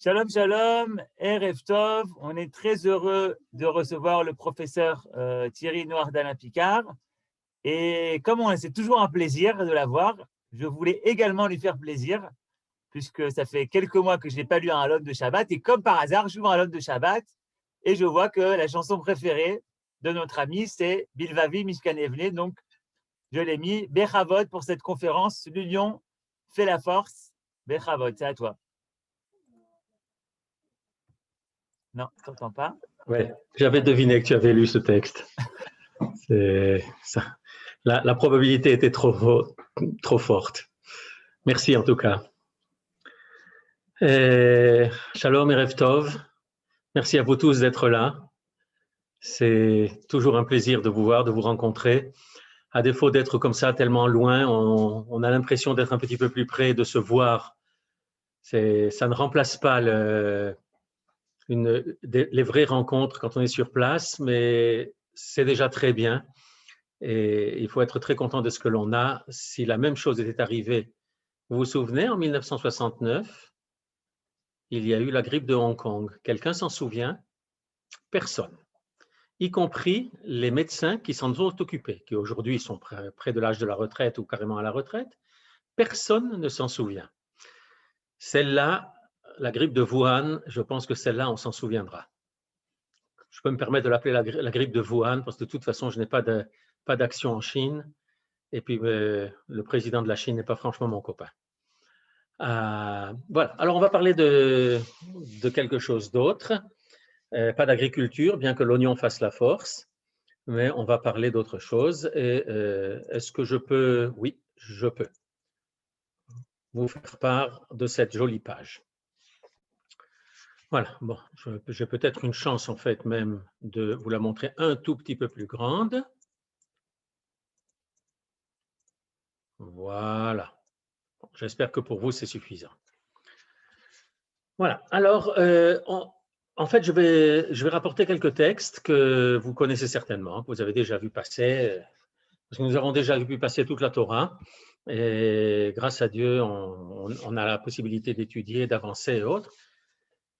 Shalom, shalom, Erev Tov. On est très heureux de recevoir le professeur Thierry Noardin-Picard. Et comme c'est toujours un plaisir de l'avoir, je voulais également lui faire plaisir, puisque ça fait quelques mois que je n'ai pas lu un Halon de Shabbat. Et comme par hasard, j'ouvre un Halon de Shabbat et je vois que la chanson préférée de notre ami, c'est Bilvavi Mishkan Evne. Donc, je l'ai mis. Bechavot pour cette conférence. L'union fait la force. Bechavot, c'est à toi. Non, tu n'entends pas? Oui, j'avais deviné que tu avais lu ce texte. La probabilité était trop forte. Merci en tout cas. Shalom Erev Tov. Merci à vous tous d'être là. C'est toujours un plaisir de vous voir, de vous rencontrer. À défaut d'être comme ça tellement loin, on a l'impression d'être un petit peu plus près, de se voir. Ça ne remplace pas les vraies rencontres quand on est sur place, mais c'est déjà très bien. Et il faut être très content de ce que l'on a. Si la même chose était arrivée, vous vous souvenez, en 1969, il y a eu la grippe de Hong Kong. Quelqu'un s'en souvient? Personne. Y compris les médecins qui s'en ont occupés, qui aujourd'hui sont près de l'âge de la retraite ou carrément à la retraite. Personne ne s'en souvient. Celle-là, la grippe de Wuhan, je pense que celle-là, on s'en souviendra. Je peux me permettre de l'appeler la grippe de Wuhan parce que de toute façon, je n'ai pas d'action en Chine. Et puis, le président de la Chine n'est pas franchement mon copain. Voilà. Alors, on va parler de quelque chose d'autre. Pas d'agriculture, bien que l'oignon fasse la force. Mais on va parler d'autre chose. Et est-ce que je peux? Oui, je peux vous faire part de cette jolie page. Voilà. Bon, j'ai peut-être une chance, en fait, même de vous la montrer un tout petit peu plus grande. Voilà. Bon, j'espère que pour vous, c'est suffisant. Voilà. Alors, en fait, je vais rapporter quelques textes que vous connaissez certainement, que vous avez déjà vu passer, parce que nous avons déjà vu passer toute la Torah. Et grâce à Dieu, on a la possibilité d'étudier, d'avancer et autres.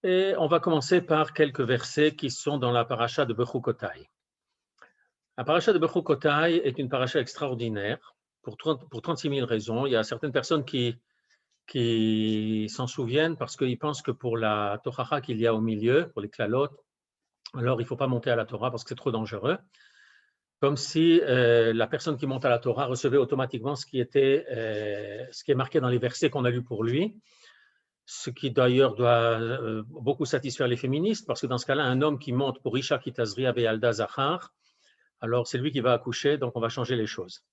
Et on va commencer par quelques versets qui sont dans la paracha de Bechukotai. La paracha de Bechukotai est une paracha extraordinaire pour 36 000 raisons. Il y a certaines personnes qui s'en souviennent parce qu'ils pensent que pour la Tochacha qu'il y a au milieu, pour les klalotes, alors il ne faut pas monter à la Torah parce que c'est trop dangereux. Comme si la personne qui monte à la Torah recevait automatiquement ce qui est marqué dans les versets qu'on a lus pour lui, ce qui d'ailleurs doit beaucoup satisfaire les féministes, parce que dans ce cas-là, un homme qui monte pour Isha Kitazria Be'alda Zachar, alors c'est lui qui va accoucher, donc on va changer les choses.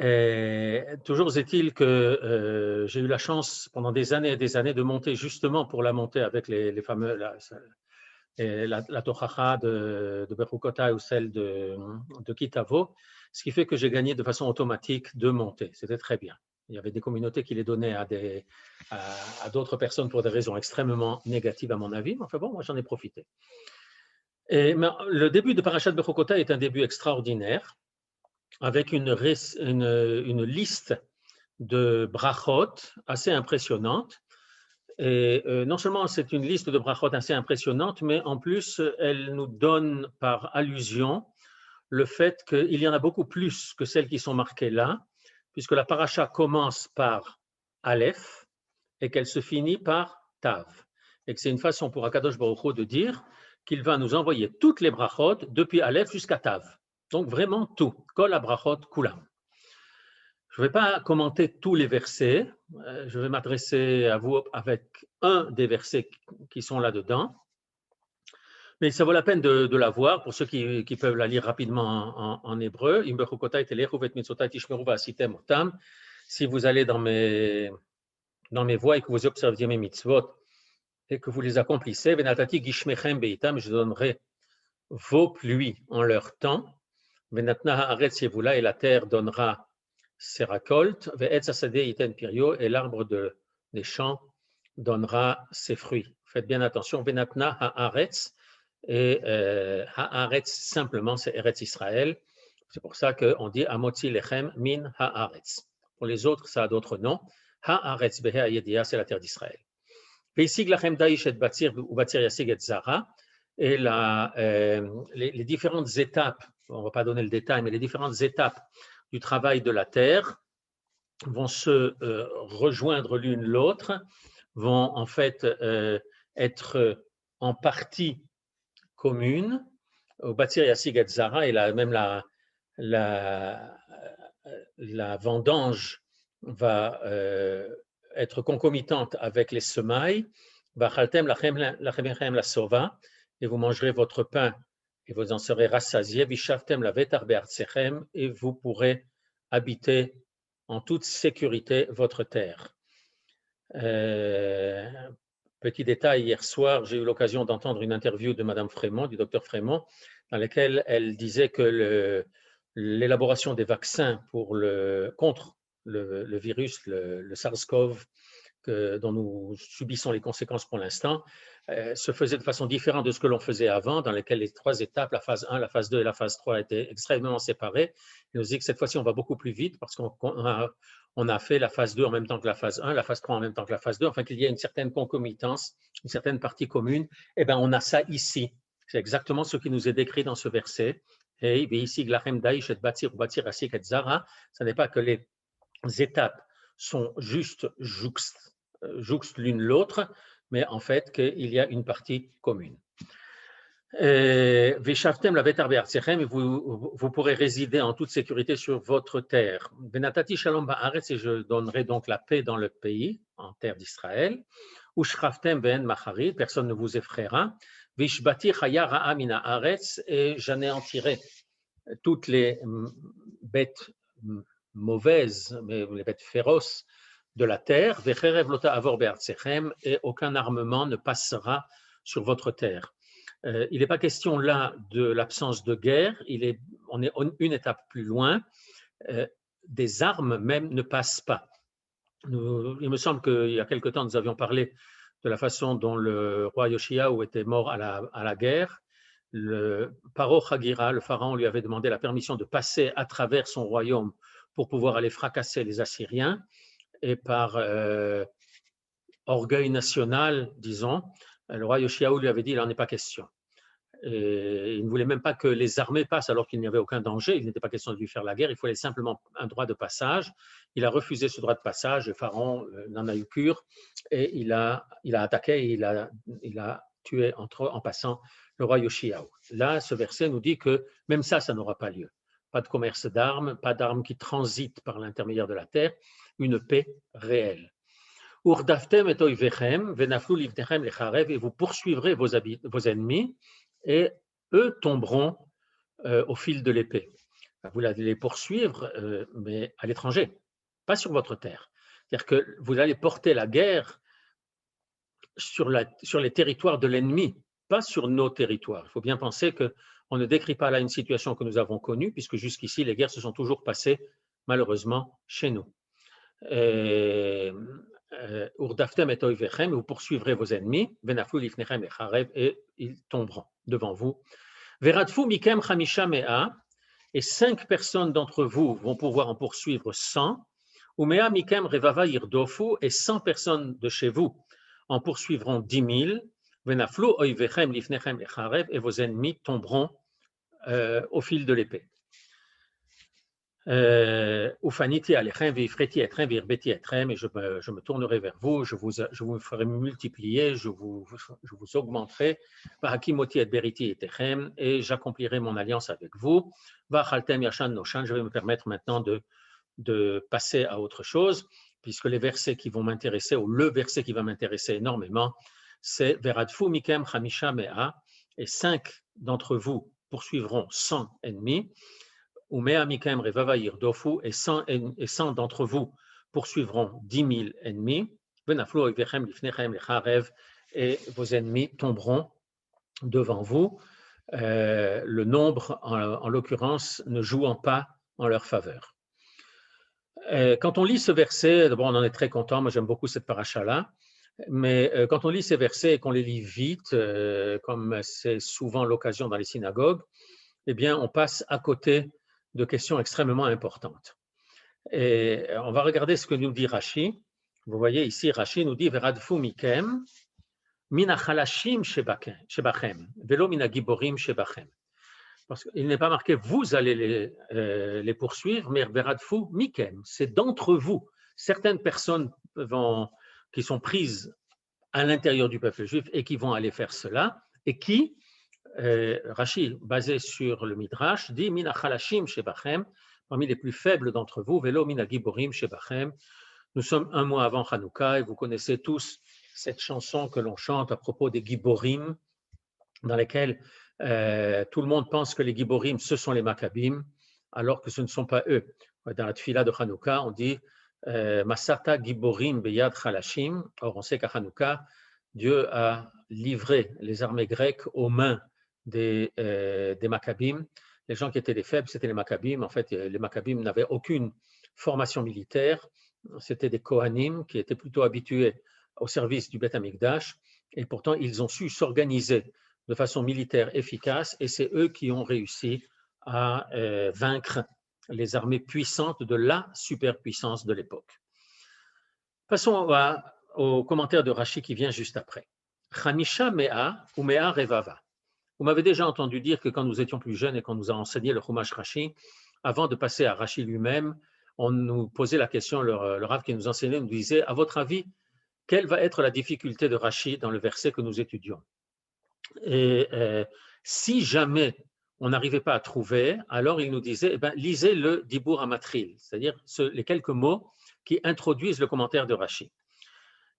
Et toujours est-il que j'ai eu la chance pendant des années et des années de monter justement pour la montée avec les fameux, la Tochacha de Bechukotai ou celle de Kitavo, ce qui fait que j'ai gagné de façon automatique deux montées. C'était très bien. Il y avait des communautés qui les donnaient à d'autres personnes pour des raisons extrêmement négatives à mon avis, mais enfin bon, moi j'en ai profité. Mais le début de Parashat Bechukotai est un début extraordinaire, avec une liste de brachot assez impressionnante. Et non seulement c'est une liste de brachot assez impressionnante, mais en plus, elle nous donne par allusion le fait qu'il y en a beaucoup plus que celles qui sont marquées là, puisque la paracha commence par Aleph et qu'elle se finit par Tav. Et que c'est une façon pour Akadosh Baruch Hu de dire qu'il va nous envoyer toutes les brachot depuis Aleph jusqu'à Tav. Donc vraiment tout, Kol brachot kulam. Je ne vais pas commenter tous les versets, je vais m'adresser à vous avec un des versets qui sont là-dedans. Mais ça vaut la peine de la voir pour ceux qui peuvent la lire rapidement en hébreu. Si vous allez dans mes voies et que vous observiez mes mitzvot et que vous les accomplissez, je donnerai vos pluies en leur temps. Et la terre donnera ses récoltes, et l'arbre des champs donnera ses fruits. Faites bien attention, Venatna haaretz, et haaretz simplement c'est Eretz Israël. C'est pour ça qu'on dit Amotzi lechem min haaretz. Pour les autres, ça a d'autres noms. Haaretz behe yedia, c'est la terre d'Israël. Veisig lachem da'ish et batzir ubatzir yasig et zara. Et les différentes étapes, on ne va pas donner le détail, mais les différentes étapes du travail de la terre vont se rejoindre l'une l'autre, vont en fait être en partie communes. Au Batzir Yassig et Zara, et même la vendange va être concomitante avec les semailles. Vachaltem lachem la sova, et vous mangerez votre pain et vous en serez rassasiés. Vishavtem la vetar be'artsechem, et vous pourrez habiter en toute sécurité votre terre. Petit détail, hier soir, j'ai eu l'occasion d'entendre une interview de Madame Frémont, du docteur Frémont, dans laquelle elle disait que l'élaboration des vaccins contre le virus, le SARS-CoV, dont nous subissons les conséquences pour l'instant, se faisait de façon différente de ce que l'on faisait avant, dans lesquelles les 3 étapes, la phase 1, la phase 2 et la phase 3, étaient extrêmement séparées. Il nous dit que cette fois-ci, on va beaucoup plus vite parce qu'on a fait la phase 2 en même temps que la phase 1, la phase 3 en même temps que la phase 2, enfin qu'il y ait une certaine concomitance, une certaine partie commune. Eh bien, on a ça ici. C'est exactement ce qui nous est décrit dans ce verset. Et ici, ce n'est pas que les étapes sont juste jouxte l'une l'autre, mais en fait qu'il y a une partie commune. Veshavtem la vetar be'artsechem, et vous pourrez résider en toute sécurité sur votre terre. Venatati shalom ba'aretz, et je donnerai donc la paix dans le pays, en terre d'Israël. Ushraftem ve'en macharit, personne ne vous effraiera. Vishbati chaya ra'a min haaretz, et j'anéantirai toutes les bêtes mauvaises, mais les bêtes féroces de la terre, vecherev lota avor be'artsechem, et aucun armement ne passera sur votre terre. Il n'est pas question là de l'absence de guerre, on est une étape plus loin, des armes même ne passent pas. Il me semble qu'il y a quelque temps, nous avions parlé de la façon dont le roi Yoshiaou était mort à la guerre. Le Paro Chagira, le pharaon, lui avait demandé la permission de passer à travers son royaume pour pouvoir aller fracasser les Assyriens, et par orgueil national, disons, le roi Yoshiaou lui avait dit, il n'en est pas question. Et il ne voulait même pas que les armées passent alors qu'il n'y avait aucun danger, il n'était pas question de lui faire la guerre, il fallait simplement un droit de passage. Il a refusé ce droit de passage, le pharaon n'en a eu cure, et il a attaqué, et il a tué en passant le roi Yoshiaou. Là, ce verset nous dit que même ça n'aura pas lieu. Pas de commerce d'armes, pas d'armes qui transitent par l'intermédiaire de la terre, une paix réelle. Urdaftem et oivechem, venaflu livnechem lecharev, et vous poursuivrez vos ennemis, et eux tomberont au fil de l'épée. Vous allez les poursuivre, mais à l'étranger, pas sur votre terre. C'est-à-dire que vous allez porter la guerre sur les territoires de l'ennemi, pas sur nos territoires. Il faut bien penser qu'on ne décrit pas là une situation que nous avons connue, puisque jusqu'ici, les guerres se sont toujours passées, malheureusement, chez nous. Urdaftem et oivechem, vous poursuivrez vos ennemis, venaflu lifnechem lecharev, et ils tomberont devant vous. Veradfu mikem chamisha mea, et 5 personnes d'entre vous vont pouvoir en poursuivre 100. Umea mikem revava yirdofu, et 100 personnes de chez vous en poursuivront 10 000. Venaflu oivechem lifnechem lecharev, et vos ennemis tomberont au fil de l'épée. Ufaniti alechem veifreti etrem veirbeti etrem, et je me tournerai vers vous, je vous ferai multiplier, je vous augmenterai. Vahakimoti et beriti etechem, et j'accomplirai mon alliance avec vous. Vachaltem yashan noshan, je vais me permettre maintenant de passer à autre chose, puisque les versets qui vont m'intéresser, ou le verset qui va m'intéresser énormément, c'est Veradfu mikem chamisha mea, et 5 d'entre vous poursuivront 100 ennemis. Umea mikem revava yirdofu, et 100 d'entre vous poursuivront 10 000 ennemis. Venaflu oivechem lifnechem lecharev, et vos ennemis tomberont devant vous. Le nombre, en l'occurrence, ne jouant pas en leur faveur. Quand on lit ce verset, d'abord on en est très content, moi j'aime beaucoup cette paracha-là, mais quand on lit ces versets et qu'on les lit vite, comme c'est souvent l'occasion dans les synagogues, eh bien on passe à côté de questions extrêmement importantes. Et on va regarder ce que nous dit Rashi. Vous voyez ici, Rashi nous dit Veradfu mikem mina chalashim shebachem velo mina giborim shebachem. Parce qu'il n'est pas marqué vous allez les poursuivre, mais Veradfu mikem, c'est d'entre vous. Certaines personnes qui sont prises à l'intérieur du peuple juif et qui vont aller faire cela, et qui, Rashi, basé sur le Midrash, dit Mina chalashim shebachem, parmi les plus faibles d'entre vous, velo mina giborim shebachem. Nous sommes un mois avant Hanouka et vous connaissez tous cette chanson que l'on chante à propos des giborim, dans laquelle tout le monde pense que les giborim, ce sont les Maccabim, alors que ce ne sont pas eux. Dans la tfila de Hanouka, on dit Masata giborim beyad chalashim. Or, on sait qu'à Hanouka, Dieu a livré les armées grecques aux mains des Maccabim. Les gens qui étaient les faibles, c'était les Maccabim. En fait, les Maccabim n'avaient aucune formation militaire. C'était des Kohanim qui étaient plutôt habitués au service du Beth Amikdash. Et pourtant, ils ont su s'organiser de façon militaire efficace. Et c'est eux qui ont réussi à vaincre les armées puissantes de la superpuissance de l'époque. Passons au commentaire de Rashi qui vient juste après. Chamisha mea ou mea revava. Vous m'avez déjà entendu dire que quand nous étions plus jeunes et qu'on nous a enseigné le Chumash Rashi, avant de passer à Rashi lui-même, on nous posait la question, le Rav qui nous enseignait nous disait, à votre avis, quelle va être la difficulté de Rashi dans le verset que nous étudions? Et si jamais on n'arrivait pas à trouver, alors il nous disait, lisez le Dibur Amatril, c'est-à-dire les quelques mots qui introduisent le commentaire de Rashi.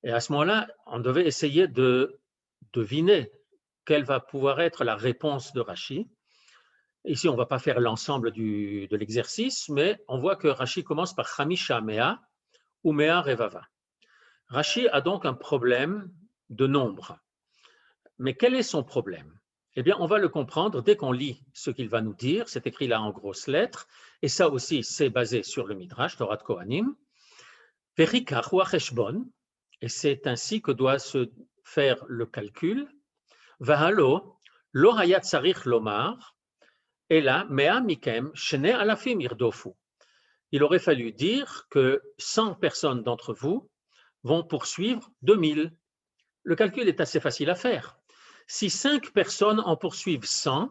Et à ce moment-là, on devait essayer de deviner quelle va pouvoir être la réponse de Rashi. Ici, on ne va pas faire l'ensemble de l'exercice, mais on voit que Rashi commence par Chamisha Mea ou Mea Revava. Rashi a donc un problème de nombre. Mais quel est son problème? Eh bien, on va le comprendre dès qu'on lit ce qu'il va nous dire. C'est écrit là en grosses lettres. Et ça aussi, c'est basé sur le Midrash, Torah de Kohanim. Verikach ou Acheshbon. Et c'est ainsi que doit se faire le calcul. Vahalo, lo hayat sarich lomar. Et là, mea mikem shene alafim irdofu. Il aurait fallu dire que 100 personnes d'entre vous vont poursuivre 2000. Le calcul est assez facile à faire. Si 5 personnes en poursuivent 100,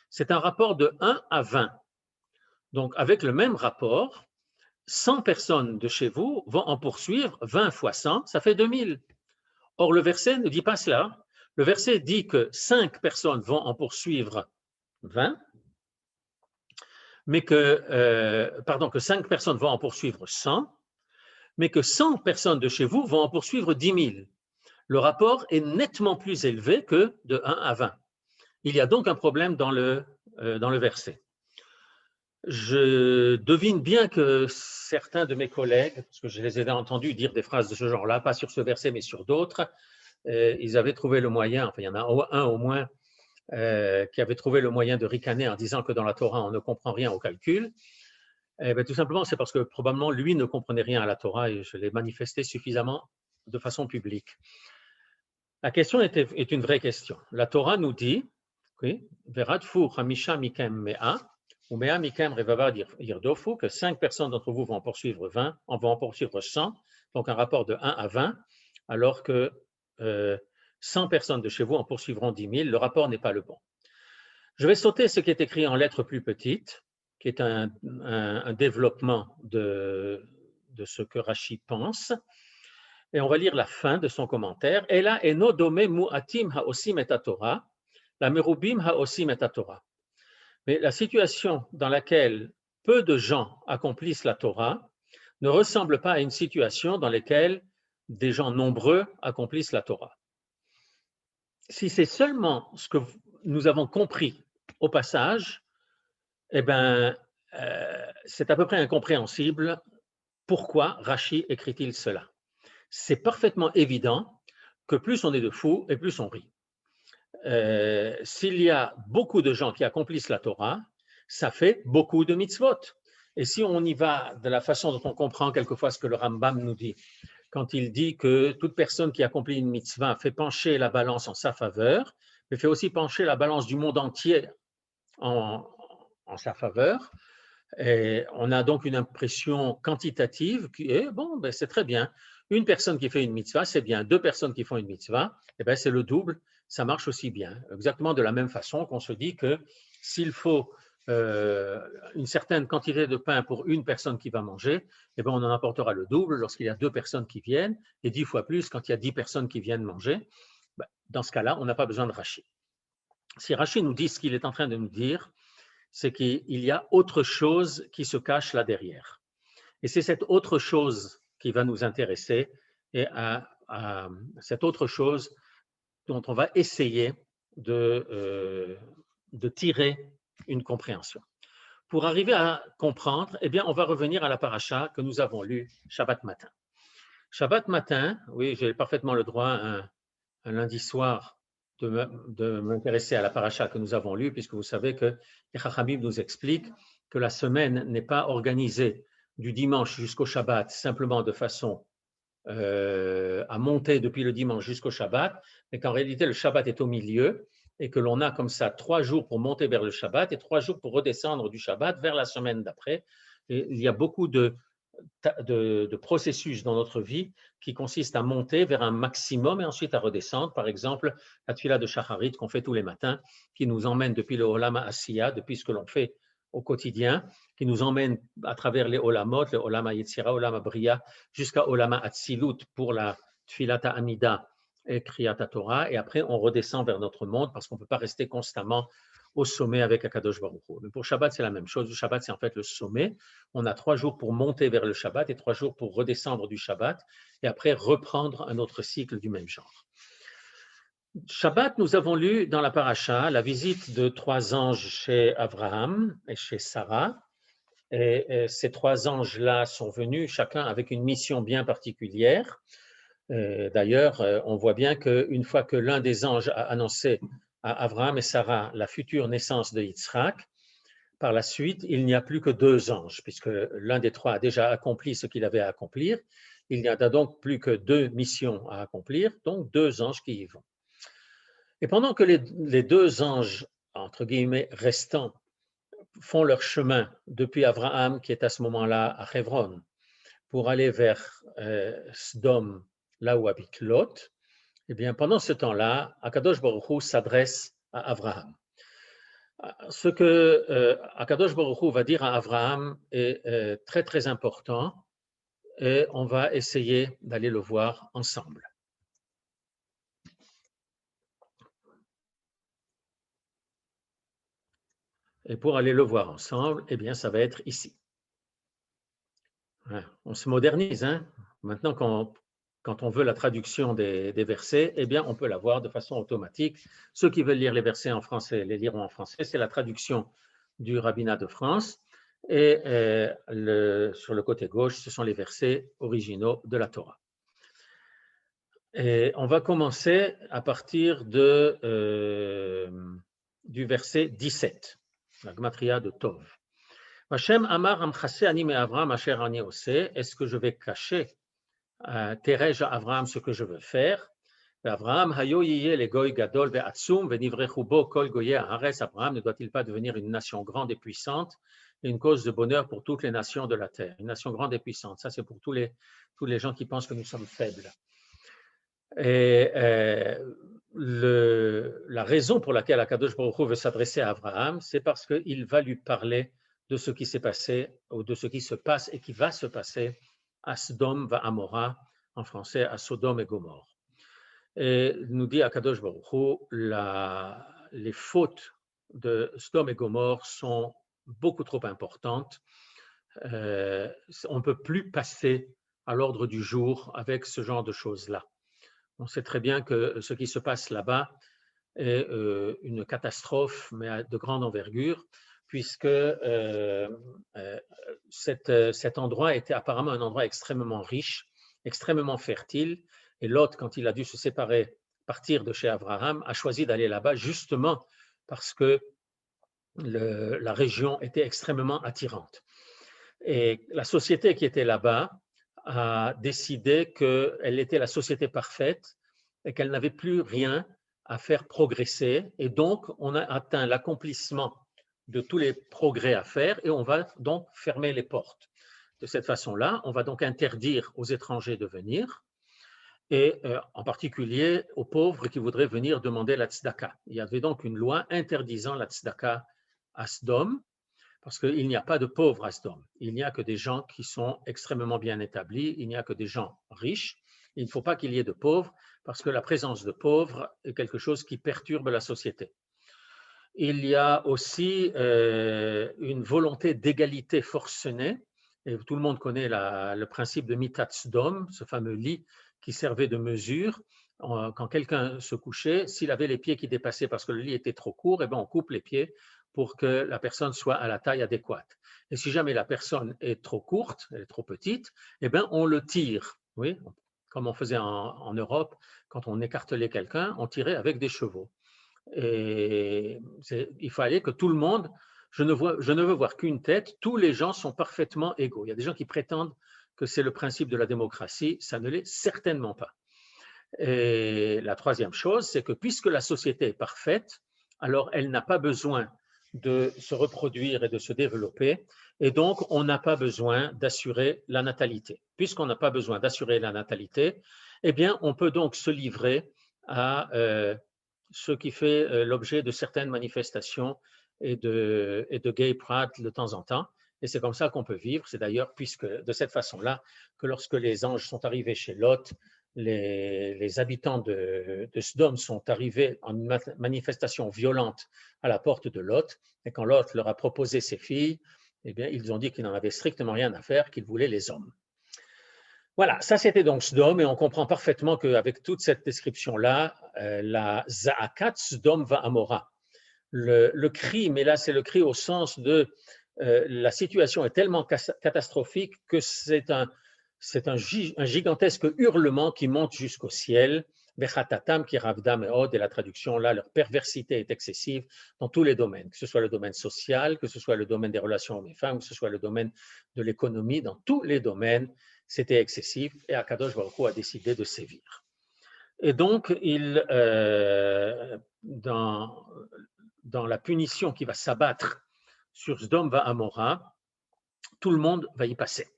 c'est un rapport de 1 à 20. Donc, avec le même rapport, 100 personnes de chez vous vont en poursuivre 20 fois 100, ça fait 2000. Or, le verset ne dit pas cela. Le verset dit que 5 personnes vont en poursuivre 20, mais que 5 personnes vont en poursuivre 100, mais que 100 personnes de chez vous vont en poursuivre 10 000. Le rapport est nettement plus élevé que de 1 à 20. Il y a donc un problème dans le verset. Je devine bien que certains de mes collègues, parce que je les ai entendus dire des phrases de ce genre-là, pas sur ce verset, mais sur d'autres, ils avaient trouvé le moyen, enfin il y en a un au moins, qui avait trouvé le moyen de ricaner en disant que dans la Torah, on ne comprend rien au calcul. Tout simplement, c'est parce que probablement lui ne comprenait rien à la Torah et je l'ai manifesté suffisamment de façon publique. La question est une vraie question. La Torah nous dit, Veradfu chamisha mikem mea, ou mea mikem revava yirdofu, que 5 personnes d'entre vous vont en poursuivre 20, vont en poursuivre 100, donc un rapport de 1 à 20, alors que 100 personnes de chez vous en poursuivront 10 000. Le rapport n'est pas le bon. Je vais sauter ce qui est écrit en lettres plus petites, qui est un développement de ce que Rashi pense. Et on va lire la fin de son commentaire. Ela eno dome mu'atim ha'osim et Torah, la merubim ha'osim et Torah. Mais la situation dans laquelle peu de gens accomplissent la Torah ne ressemble pas à une situation dans laquelle des gens nombreux accomplissent la Torah. Si c'est seulement ce que nous avons compris au passage, c'est à peu près incompréhensible. Pourquoi Rashi écrit-il cela? C'est parfaitement évident que plus on est de fous et plus on rit. S'il y a beaucoup de gens qui accomplissent la Torah, ça fait beaucoup de mitzvot. Et si on y va de la façon dont on comprend quelquefois ce que le Rambam nous dit, quand il dit que toute personne qui accomplit une mitzvah fait pencher la balance en sa faveur, mais fait aussi pencher la balance du monde entier en sa faveur, et on a donc une impression quantitative qui est, c'est très bien. Une personne qui fait une mitzvah, c'est bien. Deux personnes qui font une mitzvah, eh bien, c'est le double, ça marche aussi bien. Exactement de la même façon qu'on se dit que s'il faut une certaine quantité de pain pour une personne qui va manger, eh bien, on en apportera le double lorsqu'il y a deux personnes qui viennent et 10 fois plus quand il y a 10 personnes qui viennent manger. Ben, dans ce cas-là, on n'a pas besoin de Rashi. Si Rashi nous dit ce qu'il est en train de nous dire, c'est qu'il y a autre chose qui se cache là derrière. Et c'est cette autre chose qui va nous intéresser et à cette autre chose dont on va essayer de tirer une compréhension. Pour arriver à comprendre, eh bien, on va revenir à la paracha que nous avons lue Shabbat matin. Shabbat matin, oui, j'ai parfaitement le droit un lundi soir de m'intéresser à la paracha que nous avons lue, puisque vous savez que les Chachamim nous expliquent que la semaine n'est pas organisée du dimanche jusqu'au Shabbat simplement de façon à monter depuis le dimanche jusqu'au Shabbat, mais qu'en réalité le Shabbat est au milieu et que l'on a comme ça 3 jours pour monter vers le Shabbat et 3 jours pour redescendre du Shabbat vers la semaine d'après. Et il y a beaucoup de processus dans notre vie qui consistent à monter vers un maximum et ensuite à redescendre. Par exemple, la tfila de Shacharit qu'on fait tous les matins, qui nous emmène depuis le Olama Asiya, depuis ce que l'on fait au quotidien, qui nous emmène à travers les Olamot, le Olama Yetzira, Olama Bria, jusqu'à Olama Atzilut pour la Tfilata Amida et Kriyata Torah. Et après, on redescend vers notre monde parce qu'on ne peut pas rester constamment au sommet avec Akadosh Baruch Hu. Mais pour Shabbat, c'est la même chose. Le Shabbat, c'est en fait le sommet. On a 3 jours pour monter vers le Shabbat et 3 jours pour redescendre du Shabbat et après reprendre un autre cycle du même genre. Shabbat, nous avons lu dans la paracha la visite de 3 anges chez Abraham et chez Sarah. Et ces 3 anges-là sont venus chacun avec une mission bien particulière. D'ailleurs, on voit bien qu'une fois que l'un des anges a annoncé à Abraham et Sarah la future naissance de Yitzhak, par la suite, il n'y a plus que 2 anges, puisque l'un des 3 a déjà accompli ce qu'il avait à accomplir. Il n'y a donc plus que 2 missions à accomplir, donc 2 anges qui y vont. Et pendant que les 2 anges, entre guillemets, restants, font leur chemin depuis Abraham, qui est à ce moment-là à Hebron, pour aller vers Sdom, là où habite Lot, eh bien, pendant ce temps-là, Akadosh Baruch Hu s'adresse à Abraham. Ce que Akadosh Baruch Hu va dire à Abraham est très, très important et on va essayer d'aller le voir ensemble. Et pour aller le voir ensemble, eh bien, ça va être ici. On se modernise, hein? Maintenant, quand on veut la traduction des versets, eh bien, on peut la voir de façon automatique. Ceux qui veulent lire les versets en français les liront en français. C'est la traduction du rabbinat de France. Et sur le côté gauche, ce sont les versets originaux de la Torah. Et on va commencer à partir du verset 17, la Gematria de Tov. Hashem Amar Amchase Ani me Avram Asher Ani Ose. Est-ce que je vais cacher, Terej à Avram ce que je veux faire? Avram Hayo Yiye le Goy Gadol ve'atzum ve'nivrechu bo kol goyei haaretz. Abraham ne doit-il pas devenir une nation grande et puissante et une cause de bonheur pour toutes les nations de la terre? Une nation grande et puissante. Ça, c'est pour tous les gens qui pensent que nous sommes faibles. Et la raison pour laquelle Akadosh Baruch Hu veut s'adresser à Abraham, c'est parce qu'il va lui parler de ce qui s'est passé ou de ce qui se passe et qui va se passer à Sodom va'Amora, en français à Sodome et Gomorrhe. Et nous dit Akadosh Baruch Hu, les fautes de Sodome et Gomorrhe sont beaucoup trop importantes. On ne peut plus passer à l'ordre du jour avec ce genre de choses-là. On sait très bien que ce qui se passe là-bas est une catastrophe, mais de grande envergure, puisque cet endroit était apparemment un endroit extrêmement riche, extrêmement fertile, et Lot, quand il a dû se séparer, partir de chez Abraham, a choisi d'aller là-bas justement parce que la région était extrêmement attirante. Et la société qui était là-bas a décidé qu'elle était la société parfaite et qu'elle n'avait plus rien à faire progresser. Et donc, on a atteint l'accomplissement de tous les progrès à faire et on va donc fermer les portes. De cette façon-là, on va donc interdire aux étrangers de venir et en particulier aux pauvres qui voudraient venir demander la tzedaka. Il y avait donc une loi interdisant la tzedaka à Sdom, parce qu'il n'y a pas de pauvres à Sdom. Il n'y a que des gens qui sont extrêmement bien établis, il n'y a que des gens riches. Il ne faut pas qu'il y ait de pauvres, parce que la présence de pauvres est quelque chose qui perturbe la société. Il y a aussi une volonté d'égalité forcenée, et tout le monde connaît le principe de Mitat Sdom, ce fameux lit qui servait de mesure. Quand quelqu'un se couchait, s'il avait les pieds qui dépassaient parce que le lit était trop court, eh bien on coupe les pieds pour que la personne soit à la taille adéquate. Et si jamais la personne est trop courte, elle est trop petite, eh bien on le tire. Oui, comme on faisait en Europe, quand on écartelait quelqu'un, on tirait avec des chevaux. Et il fallait que tout le monde, je ne veux voir qu'une tête, tous les gens sont parfaitement égaux. Il y a des gens qui prétendent que c'est le principe de la démocratie, ça ne l'est certainement pas. Et la troisième chose, c'est que puisque la société est parfaite, alors elle n'a pas besoin de se reproduire et de se développer, et donc on n'a pas besoin d'assurer la natalité. Puisqu'on n'a pas besoin d'assurer la natalité, eh bien on peut donc se livrer à ce qui fait l'objet de certaines manifestations et de gay pride de temps en temps. Et c'est comme ça qu'on peut vivre. C'est d'ailleurs de cette façon-là que lorsque les anges sont arrivés chez Lot, les habitants de Sodome sont arrivés en une manifestation violente à la porte de Lot. Et quand Lot leur a proposé ses filles, eh bien, ils ont dit qu'ils n'en avaient strictement rien à faire, qu'ils voulaient les hommes. Voilà, ça c'était donc Sodome, et on comprend parfaitement qu'avec toute cette description-là, la Za'akat Sodome va Amora. Le cri, mais là c'est le cri au sens de la situation est tellement catastrophique que c'est un gigantesque hurlement qui monte jusqu'au ciel. Vechatatam qui ravdam eod, et la traduction là, leur perversité est excessive dans tous les domaines, que ce soit le domaine social, que ce soit le domaine des relations hommes-femmes, que ce soit le domaine de l'économie, dans tous les domaines, c'était excessif, et Akadosh Baruch Hu a décidé de sévir. Et donc, dans la punition qui va s'abattre sur Sdom va Amora, tout le monde va y passer.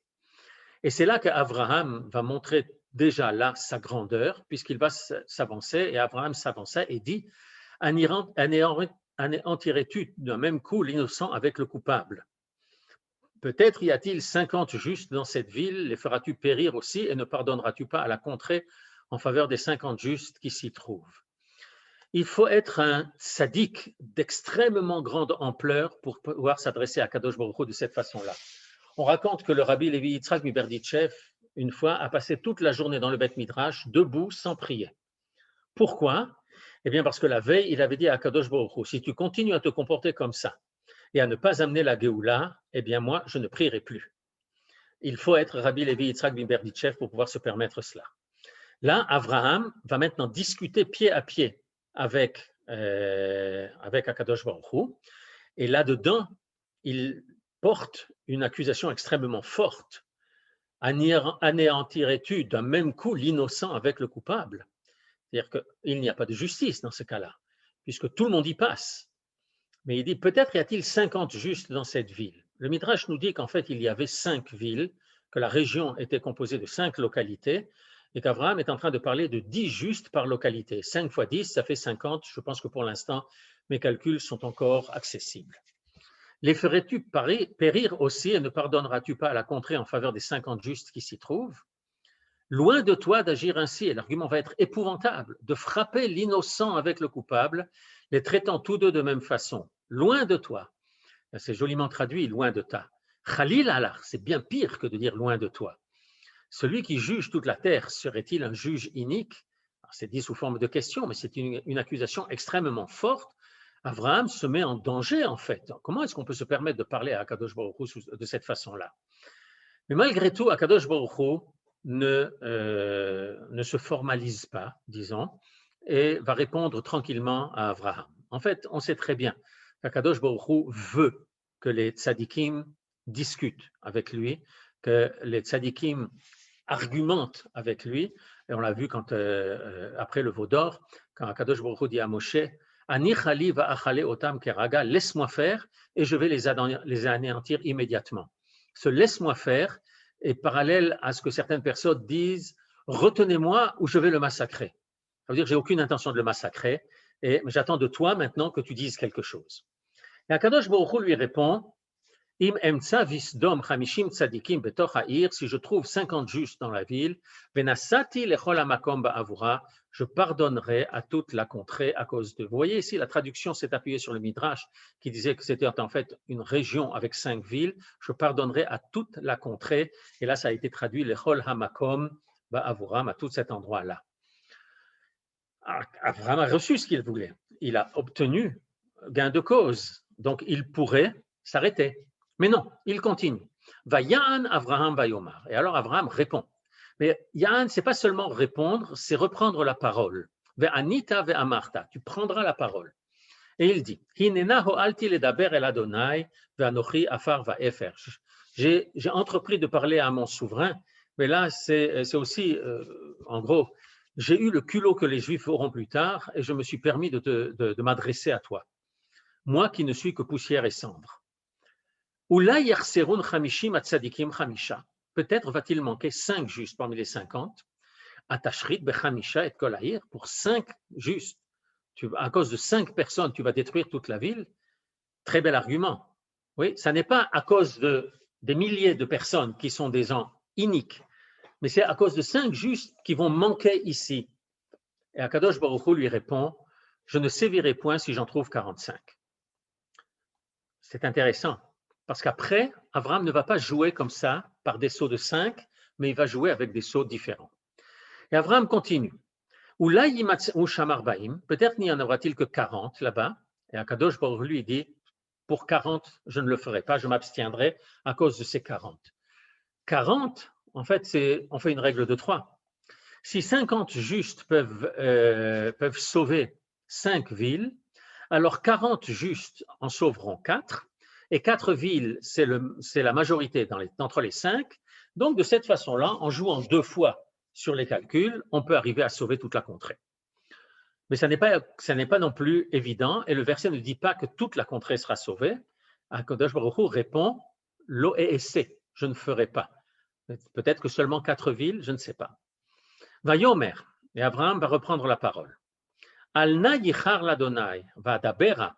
Et c'est là qu'Abraham va montrer déjà là sa grandeur, puisqu'il va s'avancer, et Abraham s'avançait et dit « Anéantirais-tu d'un même coup l'innocent avec le coupable ? Peut-être y a-t-il 50 justes dans cette ville, les feras-tu périr aussi, et ne pardonneras-tu pas à la contrée en faveur des 50 justes qui s'y trouvent ?» Il faut être un sadique d'extrêmement grande ampleur pour pouvoir s'adresser à Kadosh Baruch Hu de cette façon-là. On raconte que le rabbi Lévi Yitzhak Miberditchev, une fois, a passé toute la journée dans le Beth Midrash, debout, sans prier. Pourquoi ? Eh bien, parce que la veille, il avait dit à Kadosh Baruch Hu, si tu continues à te comporter comme ça et à ne pas amener la Géoula, eh bien, moi, je ne prierai plus. Il faut être rabbi Lévi Yitzhak Miberditchev pour pouvoir se permettre cela. Là, Abraham va maintenant discuter pied à pied avec Akadosh Baruch Hu, et là-dedans, il porte une accusation extrêmement forte. Anéantirais-tu d'un même coup l'innocent avec le coupable ? C'est-à-dire qu'il n'y a pas de justice dans ce cas-là, puisque tout le monde y passe. Mais il dit, peut-être y a-t-il 50 justes dans cette ville. Le Midrash nous dit qu'en fait, il y avait 5 villes, que la région était composée de 5 localités, et qu'Abraham est en train de parler de 10 justes par localité. 5 fois 10, ça fait 50. Je pense que pour l'instant, mes calculs sont encore accessibles. Les ferais-tu périr aussi, et ne pardonneras-tu pas à la contrée en faveur des 50 justes qui s'y trouvent ? Loin de toi d'agir ainsi, et l'argument va être épouvantable, de frapper l'innocent avec le coupable, les traitant tous deux de même façon. Loin de toi. C'est joliment traduit, loin de ta. Khalil Allah, c'est bien pire que de dire loin de toi. Celui qui juge toute la terre serait-il un juge inique ? C'est dit sous forme de question, mais c'est une accusation extrêmement forte. Abraham se met en danger, en fait. Comment est-ce qu'on peut se permettre de parler à Akadosh Baruch Hu de cette façon-là ? Mais malgré tout, Akadosh Baruch Hu ne se formalise pas, disons, et va répondre tranquillement à Abraham. En fait, on sait très bien qu'Akadosh Baruch Hu veut que les tzadikim discutent avec lui, que les tzadikim argumentent avec lui, et on l'a vu quand, après le veau d'or, quand Akadosh Baruch Hu dit à Moshe, Ani chali va'achale otam keraga, laisse-moi faire et je vais les anéantir immédiatement. Ce laisse-moi faire est parallèle à ce que certaines personnes disent retenez-moi ou je vais le massacrer. Ça veut dire que je n'ai aucune intention de le massacrer, mais j'attends de toi maintenant que tu dises quelque chose. Et Akadosh Baruch Hu lui répond, Im emtsa visdom chamishim tzadikim betoch ha'ir, si je trouve 50 justes dans la ville, venasati lechol hamakom ba'avura, je pardonnerai à toute la contrée à cause de. Vous voyez ici, la traduction s'est appuyée sur le Midrash qui disait que c'était en fait une région avec 5 villes. Je pardonnerai à toute la contrée. Et là, ça a été traduit lechol hamakom ba'avuram, à tout cet endroit-là. Abraham a reçu ce qu'il voulait. Il a obtenu gain de cause. Donc, il pourrait s'arrêter. Mais non, il continue. Va Ya'an Avraham Vayomar. Et alors Abraham répond. Mais Ya'an, ce n'est pas seulement répondre, c'est reprendre la parole. Ve Anita ve Amarta. Tu prendras la parole. Et il dit, Hinena ho'alti ledaber el Adonai ve anochi afar va efer. J'ai entrepris de parler à mon souverain, mais là, c'est aussi, en gros, j'ai eu le culot que les Juifs auront plus tard et je me suis permis de m'adresser à toi. Moi qui ne suis que poussière et cendre. Peut-être va-t-il manquer 5 justes parmi les 50. Pour 5 justes, à cause de 5 personnes, tu vas détruire toute la ville. Très bel argument. Oui, ça n'est pas à cause des milliers de personnes qui sont des gens iniques, mais c'est à cause de 5 justes qui vont manquer ici. Et Akadosh Baruch Hu lui répond, je ne sévirai point si j'en trouve 45. C'est intéressant. Parce qu'après, Abraham ne va pas jouer comme ça, par des sauts de 5, mais il va jouer avec des sauts différents. Et Abraham continue. Peut-être n'y en aura-t-il que 40 là-bas. Et Akadosh Baruch Hu lui dit, pour 40, je ne le ferai pas, je m'abstiendrai à cause de ces 40. 40, en fait, on fait une règle de 3. Si 50 justes peuvent sauver 5 villes, alors 40 justes en sauveront 4. Et 4 villes, c'est la majorité entre les 5. Donc, de cette façon-là, en jouant 2 fois sur les calculs, on peut arriver à sauver toute la contrée. Mais ça n'est pas non plus évident, et le verset ne dit pas que toute la contrée sera sauvée. Akadosh Baruch Hu répond, lo e'ese, je ne ferai pas. Peut-être que seulement 4 villes, je ne sais pas. Vayomer, et Abraham va reprendre la parole. Alna yichar l'Adonai, va dabera.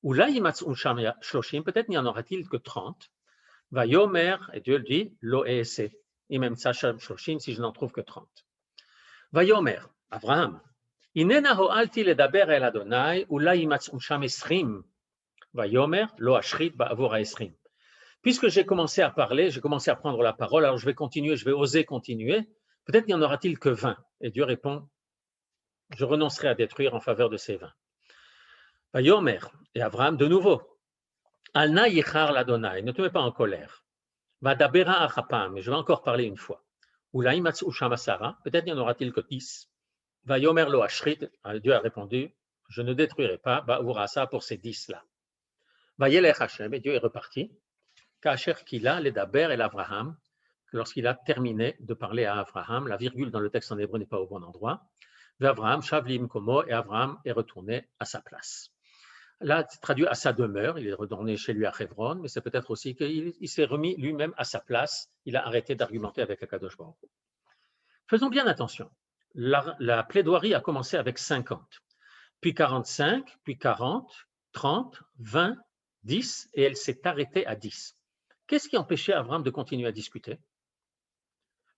Peut-être n'y en aura-t-il que 30. Vayomer, et Dieu dit, lo e'ese, si je n'en trouve que 30. Vayomer, Abraham, inena ho'alti ledaber el Adonai, ulai yimatz'u sham esrim. Vayomer, lo ashrit ba'avur ha'esrim. Puisque j'ai commencé à parler, j'ai commencé à prendre la parole, alors je vais continuer, je vais oser continuer. Peut-être n'y en aura-t-il que 20. Et Dieu répond, je renoncerai à détruire en faveur de ces 20. Vayomer, et Abraham de nouveau, Alna yichar l'Adonai, ne te mets pas en colère. Vadabera achapam, mais je vais encore parler une fois. Ulai matz'u sham asara, peut-être n'y en aura-t-il que 10. Vayomer lo ashrit, Dieu a répondu, je ne détruirai pas, ba'urasa pour ces 10-là. Vayelech Hashem, et Dieu est reparti. Kacher kila ledaber el Abraham, lorsqu'il a terminé de parler à Abraham, la virgule dans le texte en hébreu n'est pas au bon endroit. Abraham shavlim komo, et Abraham est retourné à sa place. Là, c'est traduit à sa demeure, il est retourné chez lui à Hebron, mais c'est peut-être aussi qu'il s'est remis lui-même à sa place, il a arrêté d'argumenter avec Akadosh Baruch Hu. Faisons bien attention, la plaidoirie a commencé avec 50, puis 45, puis 40, 30, 20, 10, et elle s'est arrêtée à 10. Qu'est-ce qui empêchait Abraham de continuer à discuter?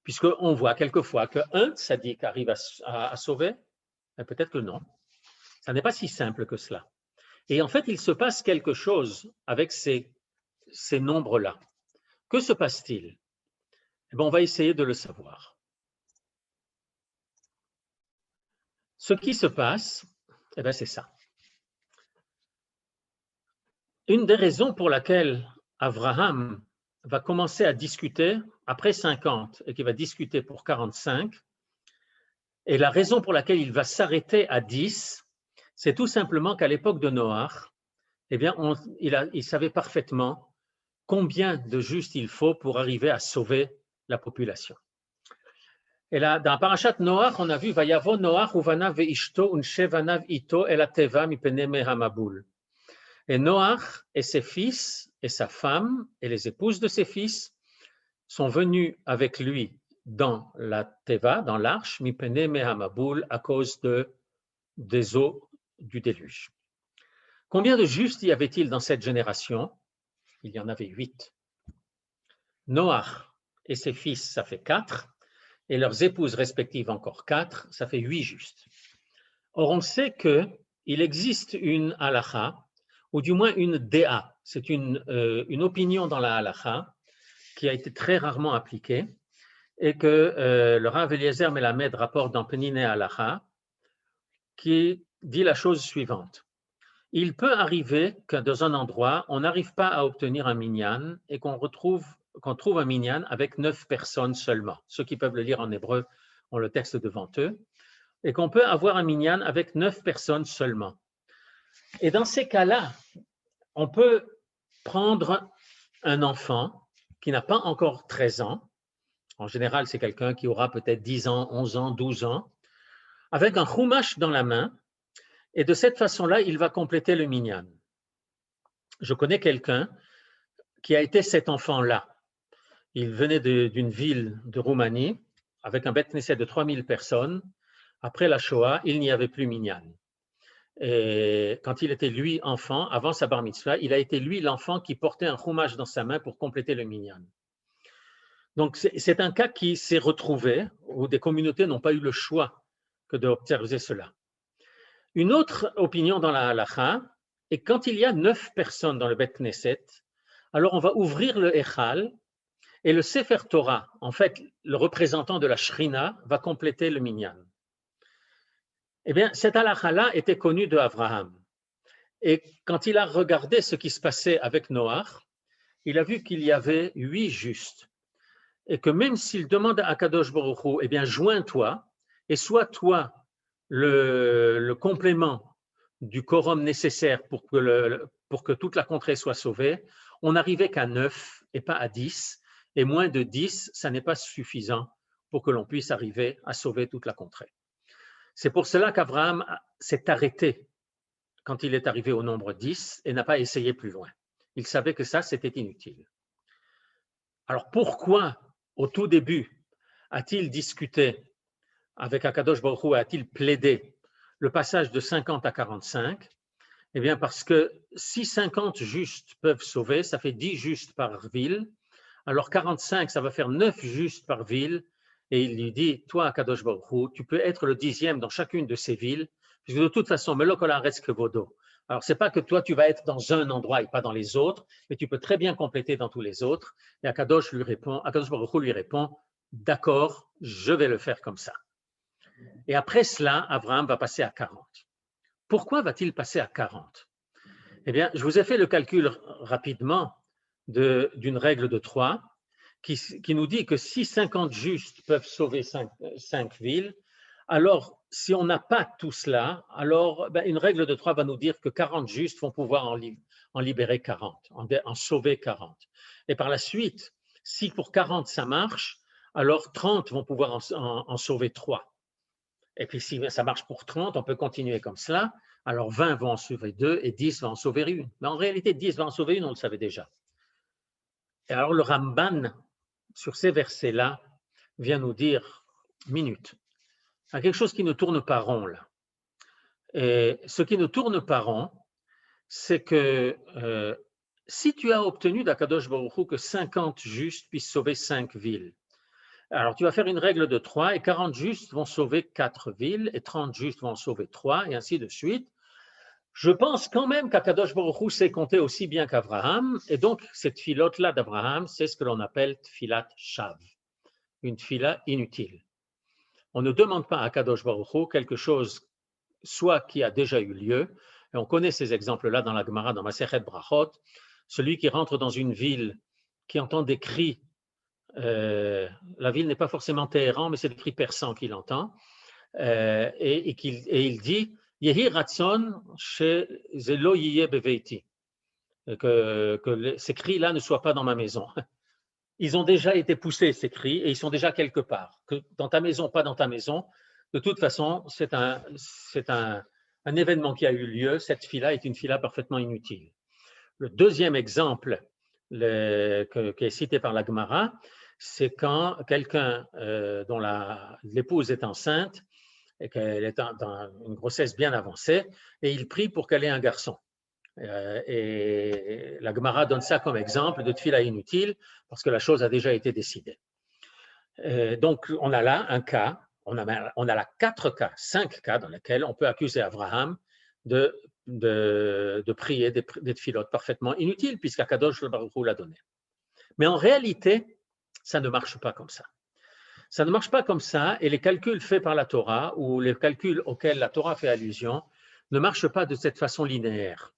Puisqu'on voit quelquefois qu'un tzaddik arrive à sauver, peut-être que non. Ça n'est pas si simple que cela. Et en fait, il se passe quelque chose avec ces nombres-là. Que se passe-t-il? On va essayer de le savoir. Ce qui se passe, c'est ça. Une des raisons pour laquelle Abraham va commencer à discuter après 50 et qu'il va discuter pour 45, et la raison pour laquelle il va s'arrêter à 10, c'est tout simplement qu'à l'époque de Noach, il savait parfaitement combien de justes il faut pour arriver à sauver la population. Et là, dans Parashat Noach, on a vu Vayavo Noach uvanav veishto unshevanav ito el ateva mipene mehamabul. Et Noach et ses fils et sa femme et les épouses de ses fils sont venus avec lui dans la Teva, dans l'arche, mipene mehamaboul, à cause des eaux du déluge. Combien de justes y avait-il dans cette génération? Il y en avait 8. Noach et ses fils, ça fait 4, et leurs épouses respectives encore 4, ça fait 8 justes. Or, on sait qu'il existe une halakha, ou du moins une déa, c'est une opinion dans la halakha qui a été très rarement appliquée, et que le Rav Eliezer Melamed rapporte dans Penine Halakha, qui dit la chose suivante. Il peut arriver que dans un endroit, on n'arrive pas à obtenir un minyan et qu'on trouve un minyan avec 9 personnes seulement. Ceux qui peuvent le lire en hébreu ont le texte devant eux. Et qu'on peut avoir un minyan avec 9 personnes seulement. Et dans ces cas-là, on peut prendre un enfant qui n'a pas encore 13 ans. En général, c'est quelqu'un qui aura peut-être 10 ans, 11 ans, 12 ans, avec un chumash dans la main. Et de cette façon-là, il va compléter le minyan. Je connais quelqu'un qui a été cet enfant-là. Il venait d'une ville de Roumanie avec un Beth Knesset de 3000 personnes. Après la Shoah, il n'y avait plus minyan. Et quand il était, lui, enfant, avant sa bar mitzvah, il a été, lui, l'enfant qui portait un chumash dans sa main pour compléter le minyan. Donc, c'est un cas qui s'est retrouvé, où des communautés n'ont pas eu le choix que d'observer cela. Une autre opinion dans la halakha est quand il y a 9 personnes dans le Beth Knesset, alors on va ouvrir le Echal et le Sefer Torah, en fait, le représentant de la Shrina, va compléter le minyan. Eh bien, cette halakha-là était connue de Abraham. Et quand il a regardé ce qui se passait avec Noach, il a vu qu'il y avait 8 justes. Et que même s'il demande à Kadosh Baruch Hu, eh bien, joins-toi, et sois toi le complément du quorum nécessaire pour que toute la contrée soit sauvée, on n'arrivait qu'à 9 et pas à 10. Et moins de 10, ça n'est pas suffisant pour que l'on puisse arriver à sauver toute la contrée. C'est pour cela qu'Abraham s'est arrêté quand il est arrivé au nombre 10 et n'a pas essayé plus loin. Il savait que ça, c'était inutile. Alors pourquoi, au tout début, a-t-il discuté avec Akadosh Baruch Hu, a-t-il plaidé le passage de 50 à 45? Eh bien parce que si 50 justes peuvent sauver, ça fait 10 justes par ville, alors 45, ça va faire 9 justes par ville. Et il lui dit, toi, Akadosh Baruch Hu, tu peux être le 10e dans chacune de ces villes, puisque de toute façon, Melo Kol Haaretz Kevodo. Alors, ce n'est pas que toi, tu vas être dans un endroit et pas dans les autres, mais tu peux très bien compléter dans tous les autres. Et Akadosh Baruch Hu lui répond, d'accord, je vais le faire comme ça. Et après cela, Abraham va passer à 40. Pourquoi va-t-il passer à 40? Eh bien, je vous ai fait le calcul rapidement d'une règle de 3 qui nous dit que si 50 justes peuvent sauver 5 villes, alors si on n'a pas tout cela, alors une règle de 3 va nous dire que 40 justes vont pouvoir en libérer 40, en sauver 40. Et par la suite, si pour 40 ça marche, alors 30 vont pouvoir en sauver 3. Et puis si ça marche pour 30, on peut continuer comme cela, alors 20 vont en sauver 2 et 10 vont en sauver 1. Mais en réalité, 10 vont en sauver 1, on le savait déjà. Et alors le Ramban, sur ces versets-là, vient nous dire, minute, il y a quelque chose qui ne tourne pas rond là. Et ce qui ne tourne pas rond, c'est que si tu as obtenu d'Akadosh Baruch Hu que 50 justes puissent sauver 5 villes, alors tu vas faire une règle de 3 et 40 justes vont sauver 4 villes et 30 justes vont en sauver 3 et ainsi de suite. Je pense quand même qu'Akadosh Baruch Hu sait compter aussi bien qu'Abraham, et donc cette filote-là d'Abraham, c'est ce que l'on appelle tfilat shav, une tfila inutile. On ne demande pas à Akadosh Baruch Hu quelque chose soit qui a déjà eu lieu, et on connaît ces exemples-là dans la Gemara, dans Masechet Brachot, celui qui rentre dans une ville, qui entend des cris, la ville n'est pas forcément Téhéran, mais c'est des cris persans qu'il entend, et il dit Yehi Ratson chez Zelo Yiyeh Beveiti, que ces cris-là ne soient pas dans ma maison. Ils ont déjà été poussés, ces cris, et ils sont déjà quelque part. Que dans ta maison, pas dans ta maison, de toute façon, c'est un événement qui a eu lieu. Cette fila est une fila parfaitement inutile. Le deuxième exemple qui est cité par la Gemara, c'est quand quelqu'un dont l'épouse est enceinte et qu'elle est dans une grossesse bien avancée, et il prie pour qu'elle ait un garçon. Et la Gemara donne ça comme exemple de tfila inutile, parce que la chose a déjà été décidée. Donc, on a là un cas, on a là 5 cas dans lesquels on peut accuser Abraham de prier des tfilotes parfaitement inutiles, puisqu'Akadosh Baruch Hu l'a donné. Mais en réalité, ça ne marche pas comme ça. Ça ne marche pas comme ça, et les calculs faits par la Torah, ou les calculs auxquels la Torah fait allusion, ne marchent pas de cette façon linéaire.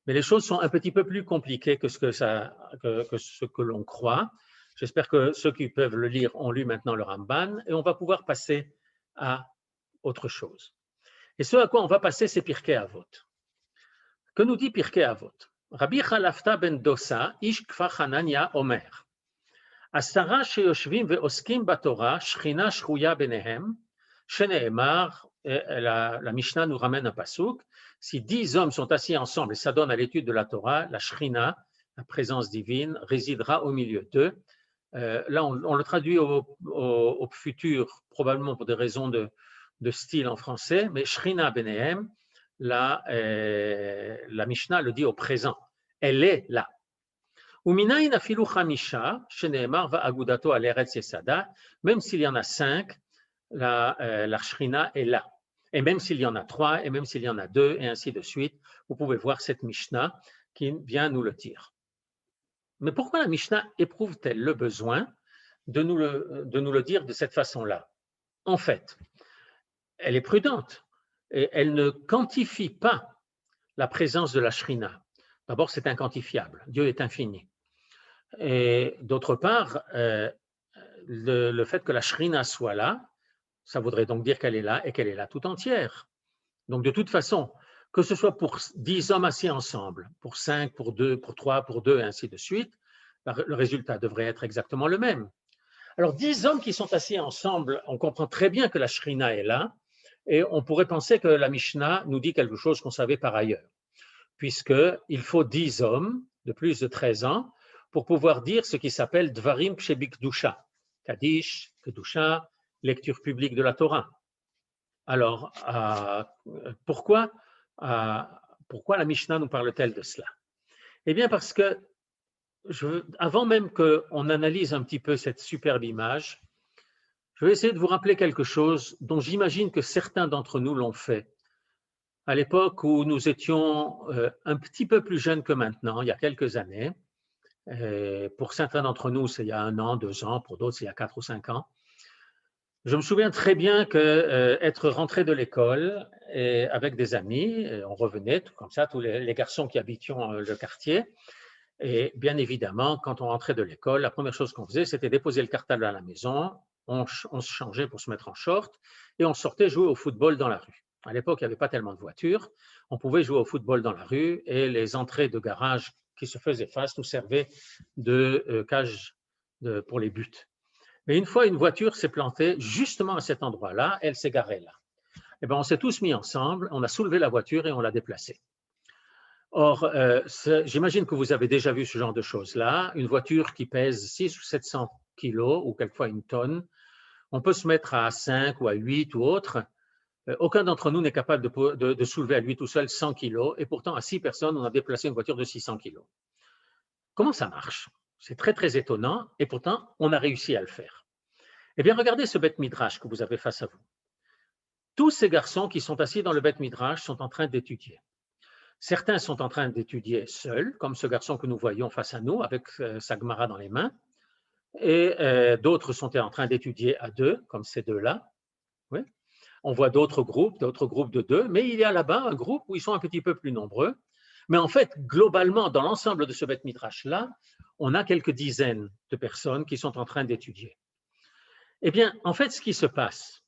Mais les choses sont un petit peu plus compliquées que ce que l'on croit. J'espère que ceux qui peuvent le lire ont lu maintenant le Ramban, et on va pouvoir passer à autre chose. Et ce à quoi on va passer, c'est Pirkei Avot. Que nous dit Pirkei Avot? Rabbi Chalafta ben Dosa, ish kfar Hanania Omer. Asara sheyoshvim ve'oskim batorah, shchina shruya benehem, shene'emar, la Mishnah nous ramène un pasuk. Si 10 hommes sont assis ensemble et ça donne à l'étude de la Torah, la Shrina, la présence divine, résidera au milieu d'eux. Là, on le traduit au futur, probablement pour des raisons de style en français, mais Shrina Benehem, la Mishnah le dit au présent. Elle est là. Uminayin afilu chamisha, sheneemar va'agudato al eretz yesada, même s'il y en a 5, la Shrina est là. Et même s'il y en a 3, et même s'il y en a 2, et ainsi de suite, vous pouvez voir cette Mishnah qui vient nous le dire. Mais pourquoi la Mishnah éprouve-t-elle le besoin de nous le dire de cette façon-là? En fait, elle est prudente et elle ne quantifie pas la présence de la Shrina. D'abord, c'est inquantifiable. Dieu est infini. Et d'autre part, le fait que la Shrina soit là, ça voudrait donc dire qu'elle est là et qu'elle est là tout entière. Donc, de toute façon, que ce soit pour 10 hommes assis ensemble, pour 5, pour 2, pour 3, pour 2, et ainsi de suite, le résultat devrait être exactement le même. Alors, 10 hommes qui sont assis ensemble, on comprend très bien que la Shrina est là, et on pourrait penser que la Mishnah nous dit quelque chose qu'on savait par ailleurs, puisqu'il faut 10 hommes de plus de 13 ans pour pouvoir dire ce qui s'appelle Dvarim Kshebikdusha, Kaddish, Kedusha, lecture publique de la Torah. Alors, pourquoi la Mishnah nous parle-t-elle de cela? Eh bien, parce que avant même qu'on analyse un petit peu cette superbe image, je vais essayer de vous rappeler quelque chose dont j'imagine que certains d'entre nous l'ont fait. À l'époque où nous étions un petit peu plus jeunes que maintenant, il y a quelques années, pour certains d'entre nous, c'est il y a 1 an, 2 ans, pour d'autres, c'est il y a 4 ou 5 ans. Je me souviens très bien qu'être rentré de l'école avec des amis, on revenait tout comme ça, tous les garçons qui habitions le quartier, et bien évidemment, quand on rentrait de l'école, la première chose qu'on faisait, c'était déposer le cartable à la maison, on se changeait pour se mettre en short, et on sortait jouer au football dans la rue. À l'époque, il n'y avait pas tellement de voitures, on pouvait jouer au football dans la rue, et les entrées de garage qui se faisaient face nous servaient de cage pour les buts. Mais une fois, une voiture s'est plantée justement à cet endroit-là, elle s'est garée là. Eh bien, on s'est tous mis ensemble, on a soulevé la voiture et on l'a déplacée. Or, j'imagine que vous avez déjà vu ce genre de choses-là, une voiture qui pèse 600 ou 700 kilos ou quelquefois 1 tonne, on peut se mettre à 5 ou à 8 ou autre. Aucun d'entre nous n'est capable de soulever à lui tout seul 100 kilos et pourtant à 6 personnes, on a déplacé une voiture de 600 kilos. Comment ça marche? C'est très, très étonnant et pourtant, on a réussi à le faire. Eh bien, regardez ce Beth Midrash que vous avez face à vous. Tous ces garçons qui sont assis dans le Beth Midrash sont en train d'étudier. Certains sont en train d'étudier seuls, comme ce garçon que nous voyons face à nous avec sa Gemara dans les mains, et d'autres sont en train d'étudier à 2, comme ces 2-là. Oui. On voit d'autres groupes de 2, mais il y a là-bas un groupe où ils sont un petit peu plus nombreux. Mais en fait, globalement, dans l'ensemble de ce Beth Midrash-là, on a quelques dizaines de personnes qui sont en train d'étudier. Eh bien, en fait, ce qui se passe,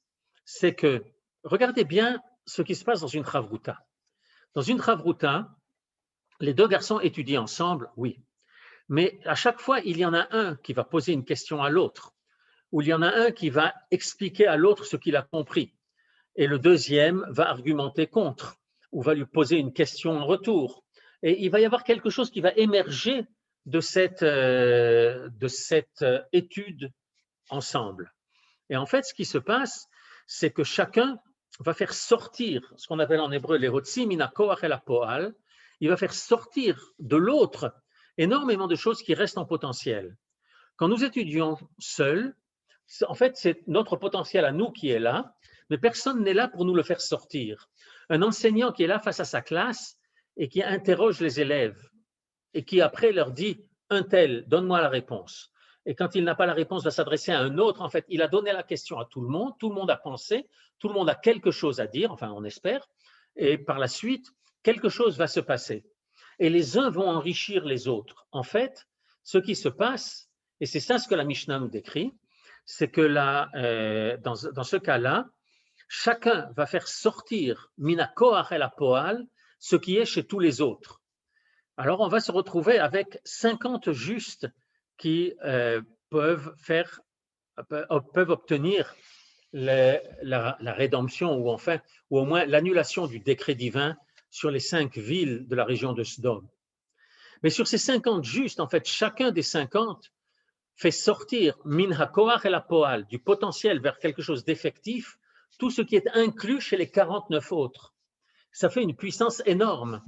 c'est que, regardez bien ce qui se passe dans une chavruta. Dans une chavruta, les 2 garçons étudient ensemble, oui. Mais à chaque fois, il y en a un qui va poser une question à l'autre, ou il y en a un qui va expliquer à l'autre ce qu'il a compris, et le deuxième va argumenter contre, ou va lui poser une question en retour. Et il va y avoir quelque chose qui va émerger de cette étude ensemble. Et en fait, ce qui se passe, c'est que chacun va faire sortir ce qu'on appelle en hébreu les rotsi mina koach el hapoal. Il va faire sortir de l'autre énormément de choses qui restent en potentiel. Quand nous étudions seuls, en fait, c'est notre potentiel à nous qui est là, mais personne n'est là pour nous le faire sortir. Un enseignant qui est là face à sa classe et qui interroge les élèves et qui après leur dit « un tel, donne-moi la réponse ». Et quand il n'a pas la réponse, va s'adresser à un autre. En fait, il a donné la question à tout le monde a pensé, tout le monde a quelque chose à dire, enfin on espère, et par la suite, quelque chose va se passer. Et les uns vont enrichir les autres. En fait, ce qui se passe, et c'est ça ce que la Mishnah nous décrit, c'est que là, dans ce cas-là, chacun va faire sortir mina koach el hapoal ce qui est chez tous les autres. Alors on va se retrouver avec 50 justes qui peuvent obtenir la rédemption ou au moins l'annulation du décret divin sur les 5 villes de la région de Sodome. Mais sur ces 50 justes, en fait, chacun des 50 fait sortir min hakoach el hapoal, du potentiel vers quelque chose d'effectif, tout ce qui est inclus chez les 49 autres. Ça fait une puissance énorme.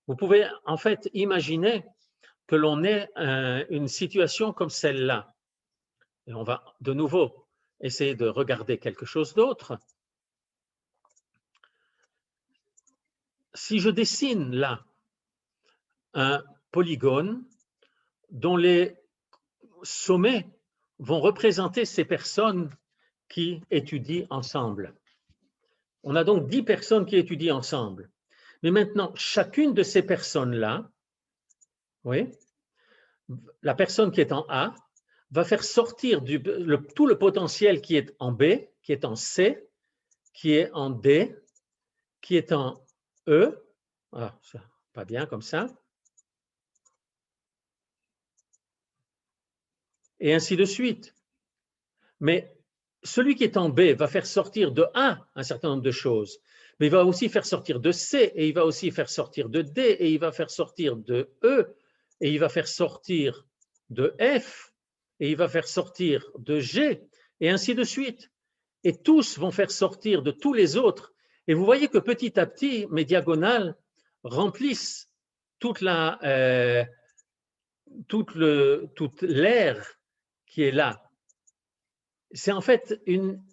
Vous pouvez en fait imaginer que l'on ait une situation comme celle-là. Et on va de nouveau essayer de regarder quelque chose d'autre. Si je dessine là un polygone dont les sommets vont représenter ces personnes qui étudient ensemble. On a donc 10 personnes qui étudient ensemble. Mais maintenant, chacune de ces personnes-là, oui, la personne qui est en A va faire sortir tout le potentiel qui est en B, qui est en C, qui est en D, qui est en E. Ah, ça, pas bien comme ça. Et ainsi de suite. Mais celui qui est en B va faire sortir de A un certain nombre de choses, mais il va aussi faire sortir de C, et il va aussi faire sortir de D, et il va faire sortir de E, et il va faire sortir de F, et il va faire sortir de G, et ainsi de suite. Et tous vont faire sortir de tous les autres. Et vous voyez que petit à petit, mes diagonales remplissent toute l'air qui est là. C'est en fait une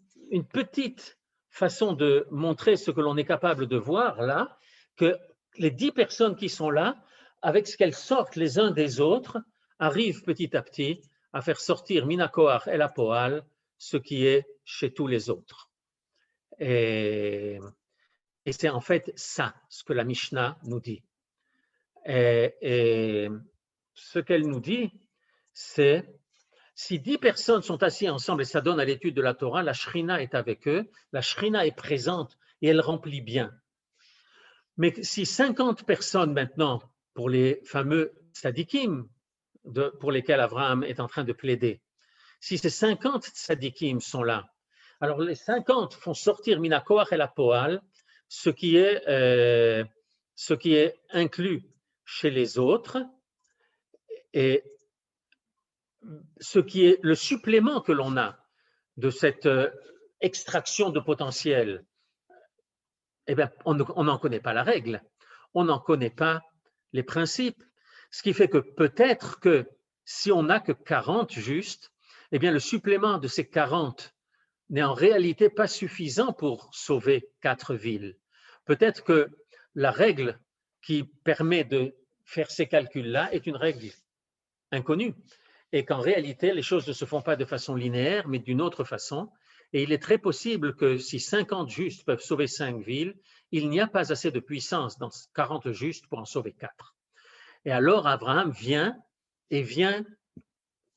petite façon de montrer ce que l'on est capable de voir là, que les 10 personnes qui sont là, avec ce qu'elles sortent les uns des autres, arrivent petit à petit à faire sortir mina koach el hapoal, ce qui est chez tous les autres. Et c'est en fait ça, ce que la Mishnah nous dit. Et ce qu'elle nous dit, c'est si 10 personnes sont assises ensemble et ça donne à l'étude de la Torah, la Shrina est avec eux, la Shrina est présente et elle remplit bien. Mais si 50 personnes maintenant, pour les fameux tzadikim pour lesquels Abraham est en train de plaider, si ces 50 tzadikim sont là, alors les 50 font sortir mina koach el hapoal, ce qui est inclus chez les autres, et ce qui est le supplément que l'on a de cette extraction de potentiel, eh bien, on n'en connaît pas la règle, on n'en connaît pas les principes, ce qui fait que peut-être que si on n'a que 40 justes, eh bien, le supplément de ces 40 n'est en réalité pas suffisant pour sauver 4 villes. Peut-être que la règle qui permet de faire ces calculs-là est une règle inconnue, et qu'en réalité, les choses ne se font pas de façon linéaire, mais d'une autre façon. Et il est très possible que si 50 justes peuvent sauver 5 villes, il n'y a pas assez de puissance dans 40 justes pour en sauver 4. Et alors, Abraham vient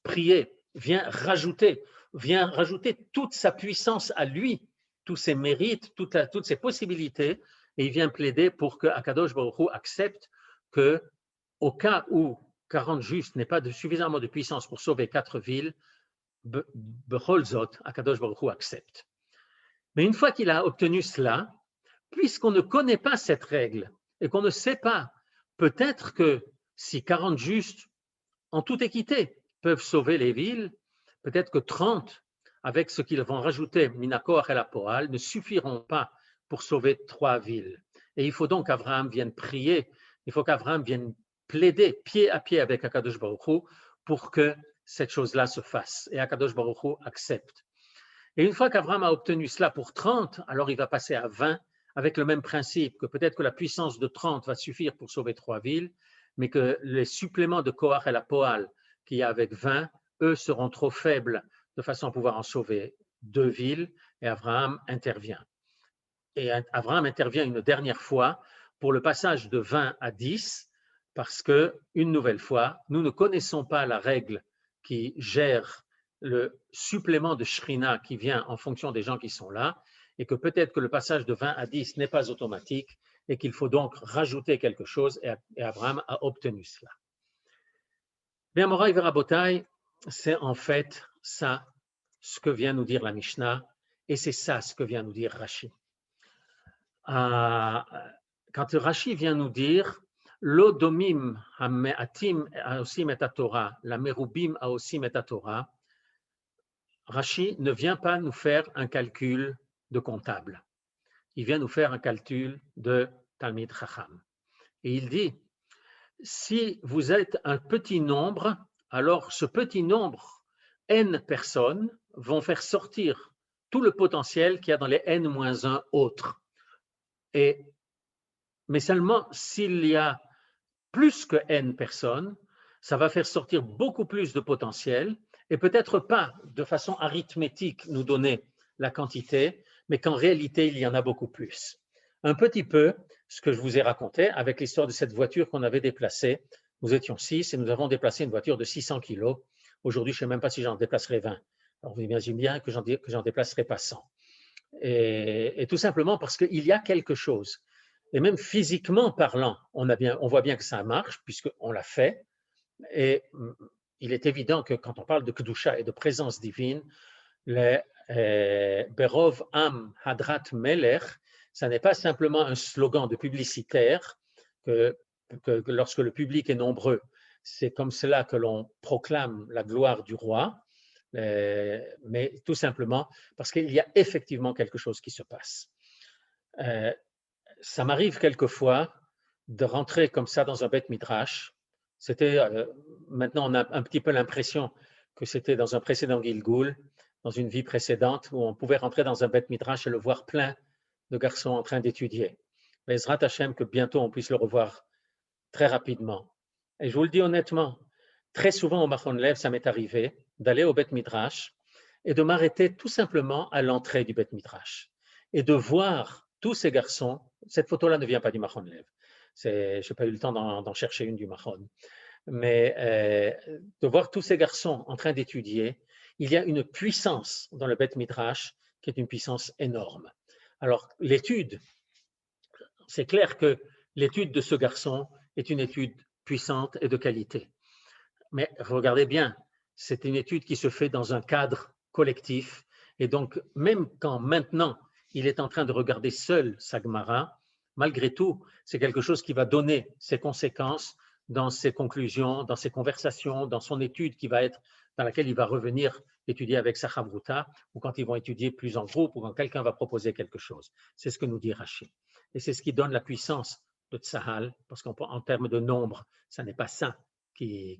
prier, vient rajouter toute sa puissance à lui, tous ses mérites, toutes ses possibilités, et il vient plaider pour que Akadosh Baruch Hu accepte que, au cas où 40 justes n'aient pas suffisamment de puissance pour sauver 4 villes, Bechol Zot, Akadosh Baruch Hu accepte. Mais une fois qu'il a obtenu cela, puisqu'on ne connaît pas cette règle et qu'on ne sait pas, peut-être que si 40 justes en toute équité, peuvent sauver les villes. Peut-être que 30, avec ce qu'ils vont rajouter, Minakoach et la Poal, ne suffiront pas pour sauver 3 villes. Et il faut donc qu'Abraham vienne prier, il faut qu'Abraham vienne plaider pied à pied avec Akadosh Baruch Hu pour que cette chose-là se fasse. Et Akadosh Baruch Hu accepte. Et une fois qu'Abraham a obtenu cela pour 30, alors il va passer à 20 avec le même principe, que peut-être que la puissance de 30 va suffire pour sauver 3 villes, mais que les suppléments de Koach et la Poal qu'il y a avec 20, eux seront trop faibles de façon à pouvoir en sauver 2 villes, et Abraham intervient. Et Abraham intervient une dernière fois pour le passage de 20 à 10, parce que, une nouvelle fois, nous ne connaissons pas la règle qui gère le supplément de Shrina qui vient en fonction des gens qui sont là, et que peut-être que le passage de 20 à 10 n'est pas automatique, et qu'il faut donc rajouter quelque chose, et Abraham a obtenu cela. Bien, Moraï Verabotai, c'est en fait ça ce que vient nous dire la Mishnah, et c'est ça ce que vient nous dire Rashi. Quand Rashi vient nous dire Lo domim hameatim aosim et Torah, la merubim aosim et Torah, Rashi ne vient pas nous faire un calcul de comptable. Il vient nous faire un calcul de Talmid Chacham. Et il dit, si vous êtes un petit nombre, alors ce petit nombre, n personnes, vont faire sortir tout le potentiel qu'il y a dans les n-1 autres. Mais seulement s'il y a plus que n personnes, ça va faire sortir beaucoup plus de potentiel et peut-être pas de façon arithmétique nous donner la quantité, mais qu'en réalité, il y en a beaucoup plus. Un petit peu ce que je vous ai raconté avec l'histoire de cette voiture qu'on avait déplacée. Nous étions 6 et nous avons déplacé une voiture de 600 kilos. Aujourd'hui, je ne sais même pas si j'en déplacerai 20. Alors, vous imaginez bien que j'en déplacerai pas 100. Et tout simplement parce qu'il y a quelque chose. Et même physiquement parlant, on voit bien que ça marche puisqu'on l'a fait. Et il est évident que quand on parle de Kedusha et de présence divine, le Berov Am Hadrat Melech, ça n'est pas simplement un slogan de publicitaire que lorsque le public est nombreux, c'est comme cela que l'on proclame la gloire du roi, mais tout simplement parce qu'il y a effectivement quelque chose qui se passe. Ça m'arrive quelquefois de rentrer comme ça dans un Beth Midrash. Maintenant on a un petit peu l'impression que c'était dans un précédent Gilgul, dans une vie précédente, où on pouvait rentrer dans un Beth Midrash et le voir plein de garçons en train d'étudier. Mais Ezrat Hashem, que bientôt on puisse le revoir très rapidement. Et je vous le dis honnêtement, très souvent au Machon Lev, ça m'est arrivé d'aller au Beth Midrash et de m'arrêter tout simplement à l'entrée du Beth Midrash et de voir tous ces garçons. Cette photo-là ne vient pas du Machon Lev. Je n'ai pas eu le temps d'en chercher une du Machon. Mais de voir tous ces garçons en train d'étudier, il y a une puissance dans le Beth Midrash qui est une puissance énorme. Alors, l'étude, c'est clair que l'étude de ce garçon est une étude puissante et de qualité. Mais regardez bien, c'est une étude qui se fait dans un cadre collectif. Et donc, même quand maintenant il est en train de regarder seul sa Gemara, malgré tout, c'est quelque chose qui va donner ses conséquences dans ses conclusions, dans ses conversations, dans son étude dans laquelle il va revenir étudier avec sa Chavruta, ou quand ils vont étudier plus en groupe, ou quand quelqu'un va proposer quelque chose. C'est ce que nous dit Rashi. Et c'est ce qui donne la puissance de Tzahal, parce qu'en termes de nombre, ça n'est pas ça qui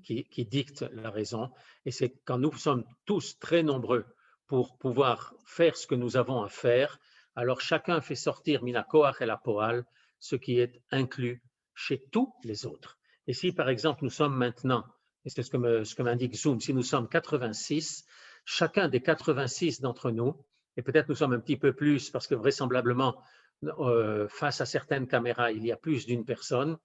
dicte la raison. Et c'est quand nous sommes tous très nombreux pour pouvoir faire ce que nous avons à faire, alors chacun fait sortir Mina Koach et la Poal, ce qui est inclus chez tous les autres. Et si par exemple nous sommes maintenant, et c'est ce que m'indique Zoom, si nous sommes 86, chacun des 86 d'entre nous, et peut-être nous sommes un petit peu plus parce que vraisemblablement face à certaines caméras il y a plus d'une personne,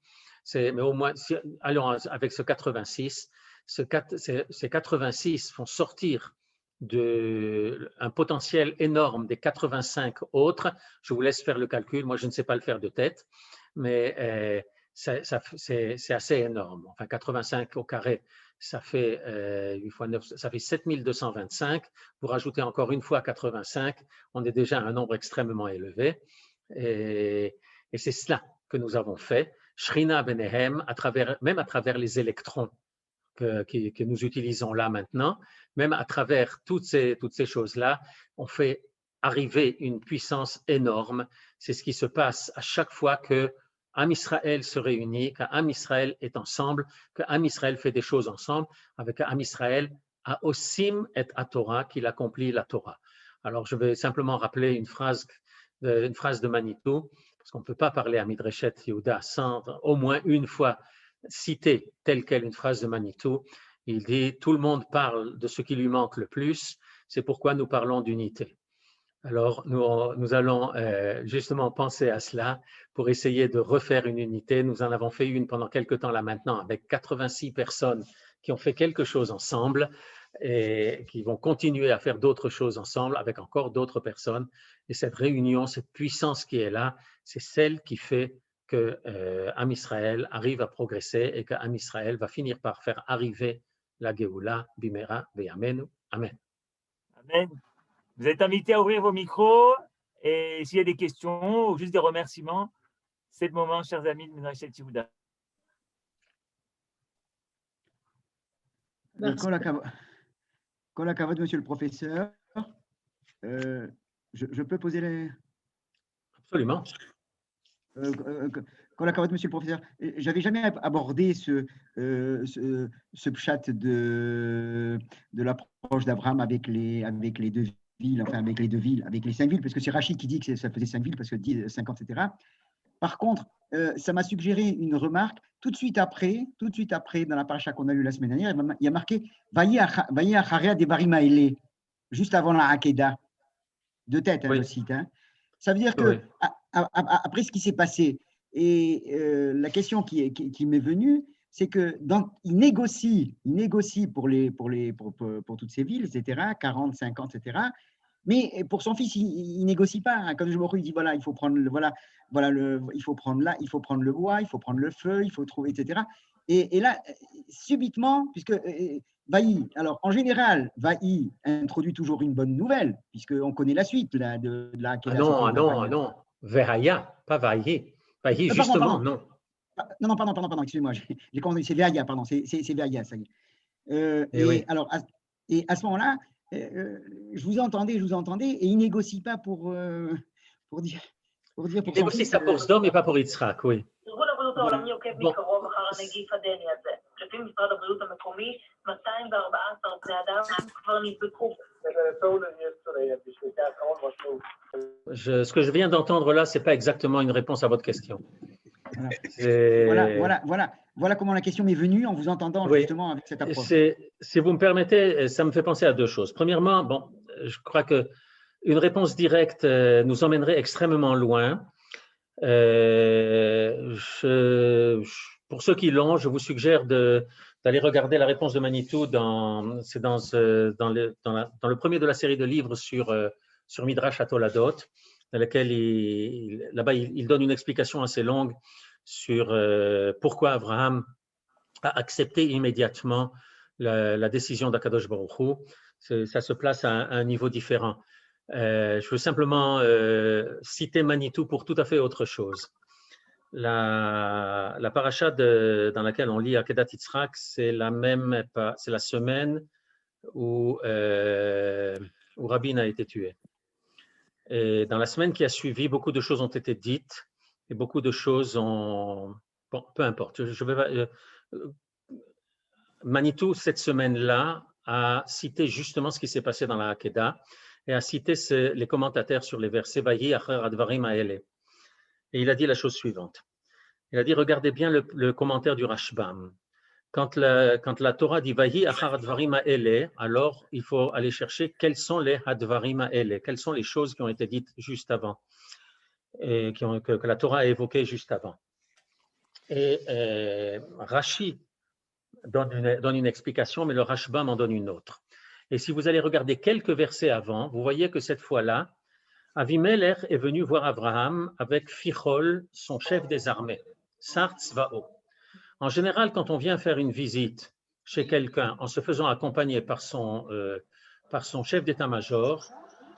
mais au moins, allons avec ce 86, ces 86 font sortir un potentiel énorme des 85 autres. Je vous laisse faire le calcul, moi je ne sais pas le faire de tête, mais c'est assez énorme. Enfin, 85 au carré, ça fait 8 fois 9, ça fait 7225. Vous rajoutez encore une fois 85, on est déjà à un nombre extrêmement élevé. Et c'est cela que nous avons fait. Shrina Benehem, même à travers les électrons que nous utilisons là maintenant, même à travers toutes ces choses-là, on fait arriver une puissance énorme. C'est ce qui se passe à chaque fois que Am Israël se réunit, qu'Am Israël est ensemble, qu'Am Israël fait des choses ensemble, avec Am Israël à Osim et à Torah, qu'il accomplit la Torah. Alors, je vais simplement rappeler une phrase de Manitou, parce qu'on ne peut pas parler à Midreshet Yehuda sans au moins une fois citer telle quelle une phrase de Manitou. Il dit « Tout le monde parle de ce qui lui manque le plus, c'est pourquoi nous parlons d'unité ». Alors, nous allons justement penser à cela pour essayer de refaire une unité. Nous en avons fait une pendant quelque temps là maintenant avec 86 personnes qui ont fait quelque chose ensemble et qui vont continuer à faire d'autres choses ensemble avec encore d'autres personnes. Et cette réunion, cette puissance qui est là, c'est celle qui fait que Am Israël arrive à progresser et qu'Am Israël va finir par faire arriver la Géoula, Bimera, Beyamenu. Amen. Amen. Vous êtes invités à ouvrir vos micros et s'il y a des questions ou juste des remerciements, c'est le moment, chers amis de Midreshet Yehuda. Kol hakavod, monsieur le professeur. Je peux poser les… Absolument. Kol hakavod, monsieur le professeur. J'avais jamais abordé ce pshat de l'approche d'Abraham avec les deux villes, enfin avec les deux villes, avec les 5 villes, parce que c'est Rachid qui dit que ça faisait 5 villes, parce que 10, 50, etc. Par contre, ça m'a suggéré une remarque. Tout de suite après, dans la paracha qu'on a lue la semaine dernière, il y a marqué Vayi acharea devarim haele, juste avant la Hakeda. De tête, Oui. je cite. Ça veut dire que, Oui. après ce qui s'est passé, et la question qui m'est venue, c'est que il négocie pour toutes ces villes, etc., 40, 50, etc., mais pour son fils, il négocie pas. Quand je me il dit voilà, il faut prendre le il faut prendre le bois, il faut prendre le feu, il faut trouver, etc. Et là, subitement, puisque Vaï, alors en général, Vaï introduit toujours une bonne nouvelle, puisqu'on connaît la suite de la Ah non. Veraya, pas Vaïe. Vaïe, justement, non. Non, pardon, excusez-moi, j'ai compris, c'est Veraya, pardon, c'est Veraya, ça y est. Oui. Alors, à ce moment-là, je vous entendais, et il ne négocie pas pour dire. Il négocie ça pour Sdom et pas pour Yitzhak, oui. Bon. Ce que je viens d'entendre là, ce n'est pas exactement une réponse à votre question. Voilà comment la question m'est venue en vous entendant justement avec cette approche. Si vous me permettez, ça me fait penser à deux choses. Premièrement, bon, je crois qu'une réponse directe nous emmènerait extrêmement loin. Pour ceux qui l'ont, je vous suggère d'aller regarder la réponse de Manitou dans le premier de la série de livres sur Midrash Atoladot, dans lequel là-bas il donne une explication assez longue sur pourquoi Abraham a accepté immédiatement la décision d'Akadosh Baruch Hu. Ça se place à un niveau différent. Je veux simplement citer Manitou pour tout à fait autre chose. La paracha dans laquelle on lit Akedat Yitzhak, c'est la semaine où Rabin a été tué. Et dans la semaine qui a suivi, beaucoup de choses ont été dites et beaucoup de choses ont… Bon, peu importe. Manitou, cette semaine-là, a cité justement ce qui s'est passé dans la Hakeda et a cité les commentateurs sur les versets Vayi acher advarim haele. Et il a dit la chose suivante. Il a dit, regardez bien le commentaire du Rashbam. Quand la Torah dit Vayi acher advarim haele, alors il faut aller chercher quels sont les advarim haele, quelles sont les choses qui ont été dites juste avant et que la Torah a évoquées juste avant. Et Rashi donne une explication, mais le Rashbam en donne une autre. Et si vous allez regarder quelques versets avant, vous voyez que cette fois-là, Avimelech est venu voir Abraham avec Fichol, son chef des armées, Sar Tzvao. En général, quand on vient faire une visite chez quelqu'un en se faisant accompagner par son chef d'état-major,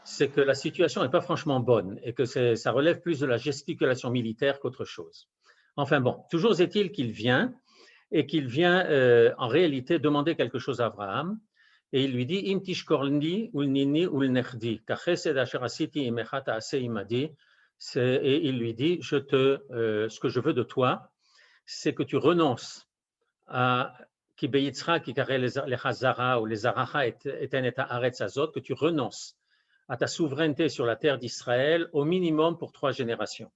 c'est que la situation n'est pas franchement bonne et que ça relève plus de la gesticulation militaire qu'autre chose. Enfin bon, toujours est-il qu'il vient et qu'il vient en réalité demander quelque chose à Abraham. Et il lui dit, Im tishkorni ulnini ulnechdi, kachesed asher asiti imechat ase imadi. Et il lui dit, ce que je veux de toi, c'est que tu renonces à ki beyitzra ki kare les chazara ou les zaracha eten et haaretz azot, que tu renonces à ta souveraineté sur la terre d'Israël au minimum pour 3 générations.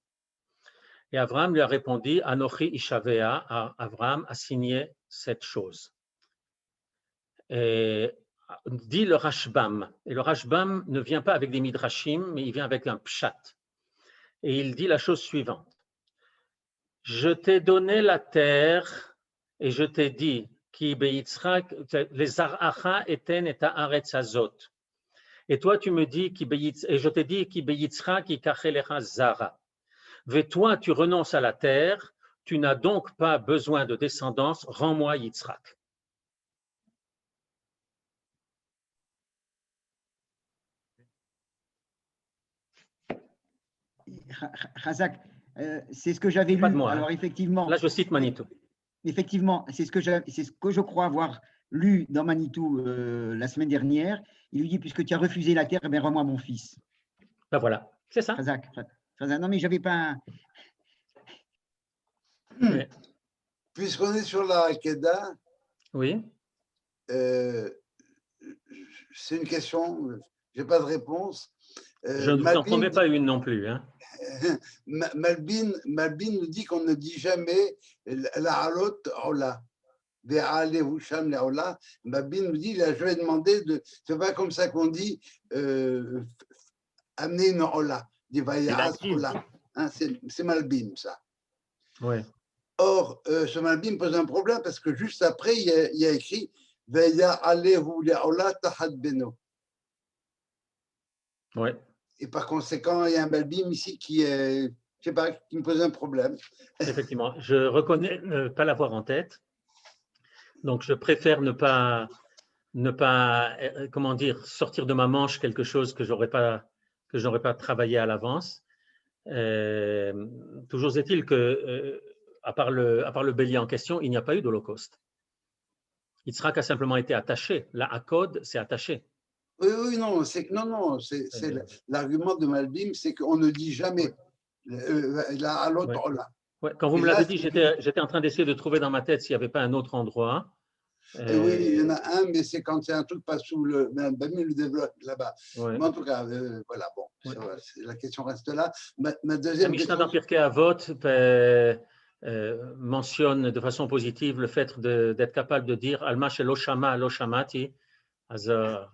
Et Abraham lui a répondu, Anochi Ishavea, Abraham a signé cette chose. Et dit le Rashbam, et le Rashbam ne vient pas avec des midrashim, mais il vient avec un pshat. Et il dit la chose suivante. Je t'ai donné la terre et je t'ai dit, Ki beyitzrak, les zaracha eten et haaretz azot. Et toi tu me dis, et je t'ai dit, Ki beyitzrak ki kachelecha zara. Mais toi, tu renonces à la terre, tu n'as donc pas besoin de descendance, rends-moi Yitzhak. Razak, c'est ce que j'avais lu. Pas de moi. Alors effectivement. Là, je cite Manitou. Effectivement, c'est ce que je crois avoir lu dans Manitou la semaine dernière. Il lui dit, puisque tu as refusé la terre, ben rends-moi mon fils. Ben voilà, c'est ça. Razak, non mais j'avais pas. Oui. Puisqu'on est sur la Hakeda, oui. C'est une question, je n'ai pas de réponse. Je ne vous en promets pas une non plus. Hein. Malbin nous dit qu'on ne dit jamais la halot ola. Malbin nous dit, je vais demander, c'est pas comme ça qu'on dit amener une ola. Hein, c'est Malbin, ça. Oui. Or, ce Malbim pose un problème parce que juste après, il y a écrit Veya alehu le'ola tahad beno. Oui. Et par conséquent, il y a un Malbim ici qui est, je sais pas, qui me pose un problème. Effectivement, je reconnais ne pas l'avoir en tête. Donc, je préfère ne pas comment dire, sortir de ma manche quelque chose que j'aurais pas travaillé à l'avance. Toujours est-il que à part le bélier en question, il n'y a pas eu d'Holocauste. Yitzhak a simplement été attaché. La Hakod, c'est attaché. Oui, non, c'est l'argument de Malbim, c'est qu'on ne dit jamais la halot ola. Ouais, quand vous me l'avez dit, j'étais en train d'essayer de trouver dans ma tête s'il n'y avait pas un autre endroit. Oui, il y en a un, mais c'est quand c'est un truc pas sous le. Bami le développe là-bas. Ouais. Mais en tout cas, voilà, bon, la question reste là. Ma deuxième la Mishnah dans Pirkei Avot mentionne de façon positive le fait d'être capable de dire Alma shelo shama lo shamati. Alors,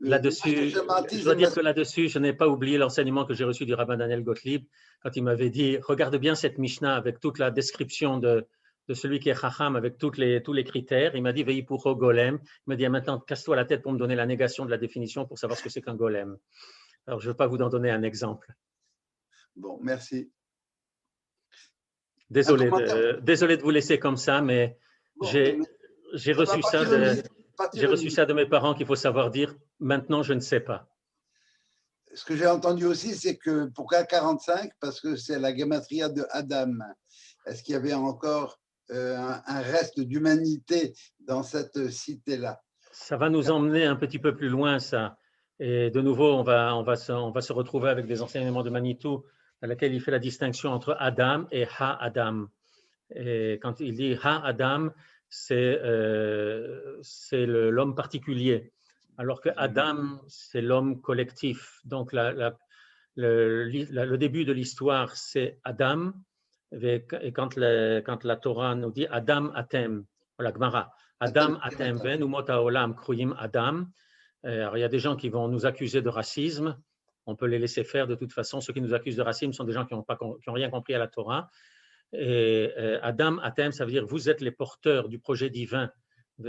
là-dessus, je dois dire que là-dessus, je n'ai pas oublié l'enseignement que j'ai reçu du rabbin Daniel Gottlieb quand il m'avait dit regarde bien cette Mishnah avec toute la description de celui qui est Chacham avec tous les critères. Il m'a dit veille pour golem. Il m'a dit maintenant casse-toi la tête pour me donner la négation de la définition pour savoir ce que c'est qu'un golem. Alors, je ne veux pas vous en donner un exemple. Bon, merci. Désolé de vous laisser comme ça, mais bon, j'ai reçu ça de mes parents qu'il faut savoir dire maintenant je ne sais pas. Ce que j'ai entendu aussi, c'est que pourquoi 45 ? Parce que c'est la gematria de Adam. Est-ce qu'il y avait encore un reste d'humanité dans cette cité-là? Ça va nous emmener un petit peu plus loin, ça. Et de nouveau, on va se retrouver avec des enseignements de Manitou dans lesquels il fait la distinction entre Adam et Ha-Adam. Et quand il dit Ha-Adam, c'est l'homme particulier, alors que Adam, c'est l'homme collectif. Donc, le début de l'histoire, c'est Adam. Et quand la Torah nous dit Adam Atem, la Gemara, Adam Atem, ven umot haolam kruyim Adam. Alors, il y a des gens qui vont nous accuser de racisme. On peut les laisser faire de toute façon. Ceux qui nous accusent de racisme sont des gens qui n'ont rien compris à la Torah. Et Adam Atem, ça veut dire vous êtes les porteurs du projet divin.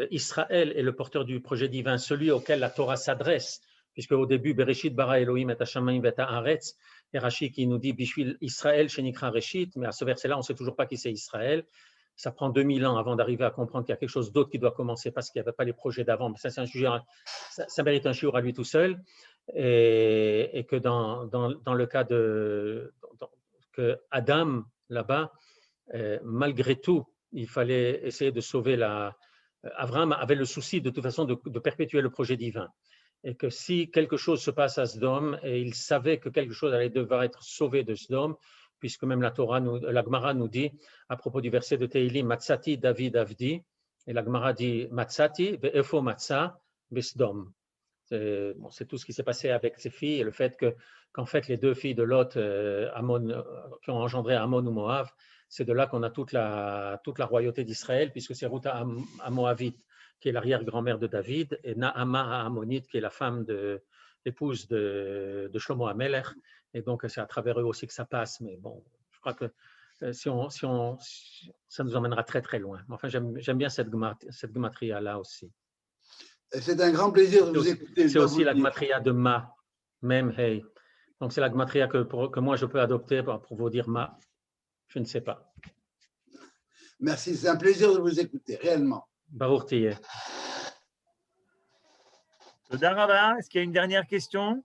Israël est le porteur du projet divin, celui auquel la Torah s'adresse, puisque au début, Bereshit bara Elohim et Hashamayim et Haaretz, et Rashi qui nous dit Bishvil Israël shenikra Reshit, mais à ce verset-là, on ne sait toujours pas qui c'est Israël. Ça prend 2000 ans avant d'arriver à comprendre qu'il y a quelque chose d'autre qui doit commencer parce qu'il n'y avait pas les projets d'avant. Mais ça, c'est un sujet, ça mérite un shiur à lui tout seul. Et que dans le cas que Adam, là-bas, malgré tout, il fallait essayer de sauver Abraham avait le souci de toute façon de perpétuer le projet divin. Et que si quelque chose se passe à Sodome, et il savait que quelque chose allait devoir être sauvé de Sodome, puisque même la Gemara nous dit, à propos du verset de Tehillim, Matsati David Avdi, et la Gemara dit Matsati, ve'efo matza, ve'Sodome. C'est tout ce qui s'est passé avec ses filles et le fait qu'en fait, les deux filles de Lot, qui ont engendré Ammon ou Moab, c'est de là qu'on a toute la royauté d'Israël, puisque c'est Ruta Moavite, qui est l'arrière-grand-mère de David, et Naama Ammonite, qui est la femme l'épouse de Shlomo HaMelech. Et donc, c'est à travers eux aussi que ça passe. Mais bon, je crois que ça nous emmènera très, très loin. Enfin, j'aime bien cette gematria-là aussi. C'est un grand plaisir de vous écouter. C'est aussi la gematria de Ma, Mem, Hey. Donc, c'est la gematria que moi, je peux adopter pour vous dire Ma. Je ne sais pas. Merci, c'est un plaisir de vous écouter, réellement. Baruch Tiyeh. Toda Rabba, est-ce qu'il y a une dernière question?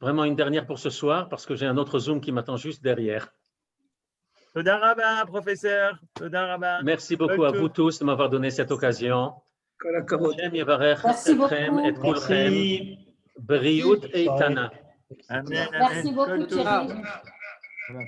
Vraiment une dernière pour ce soir, parce que j'ai un autre Zoom qui m'attend juste derrière. Toda Rabba, professeur. Toda Rabba. Merci beaucoup à vous tous de m'avoir donné cette occasion. Merci beaucoup. Briut et Itana. Amen. Merci beaucoup, Thierry. Voilà,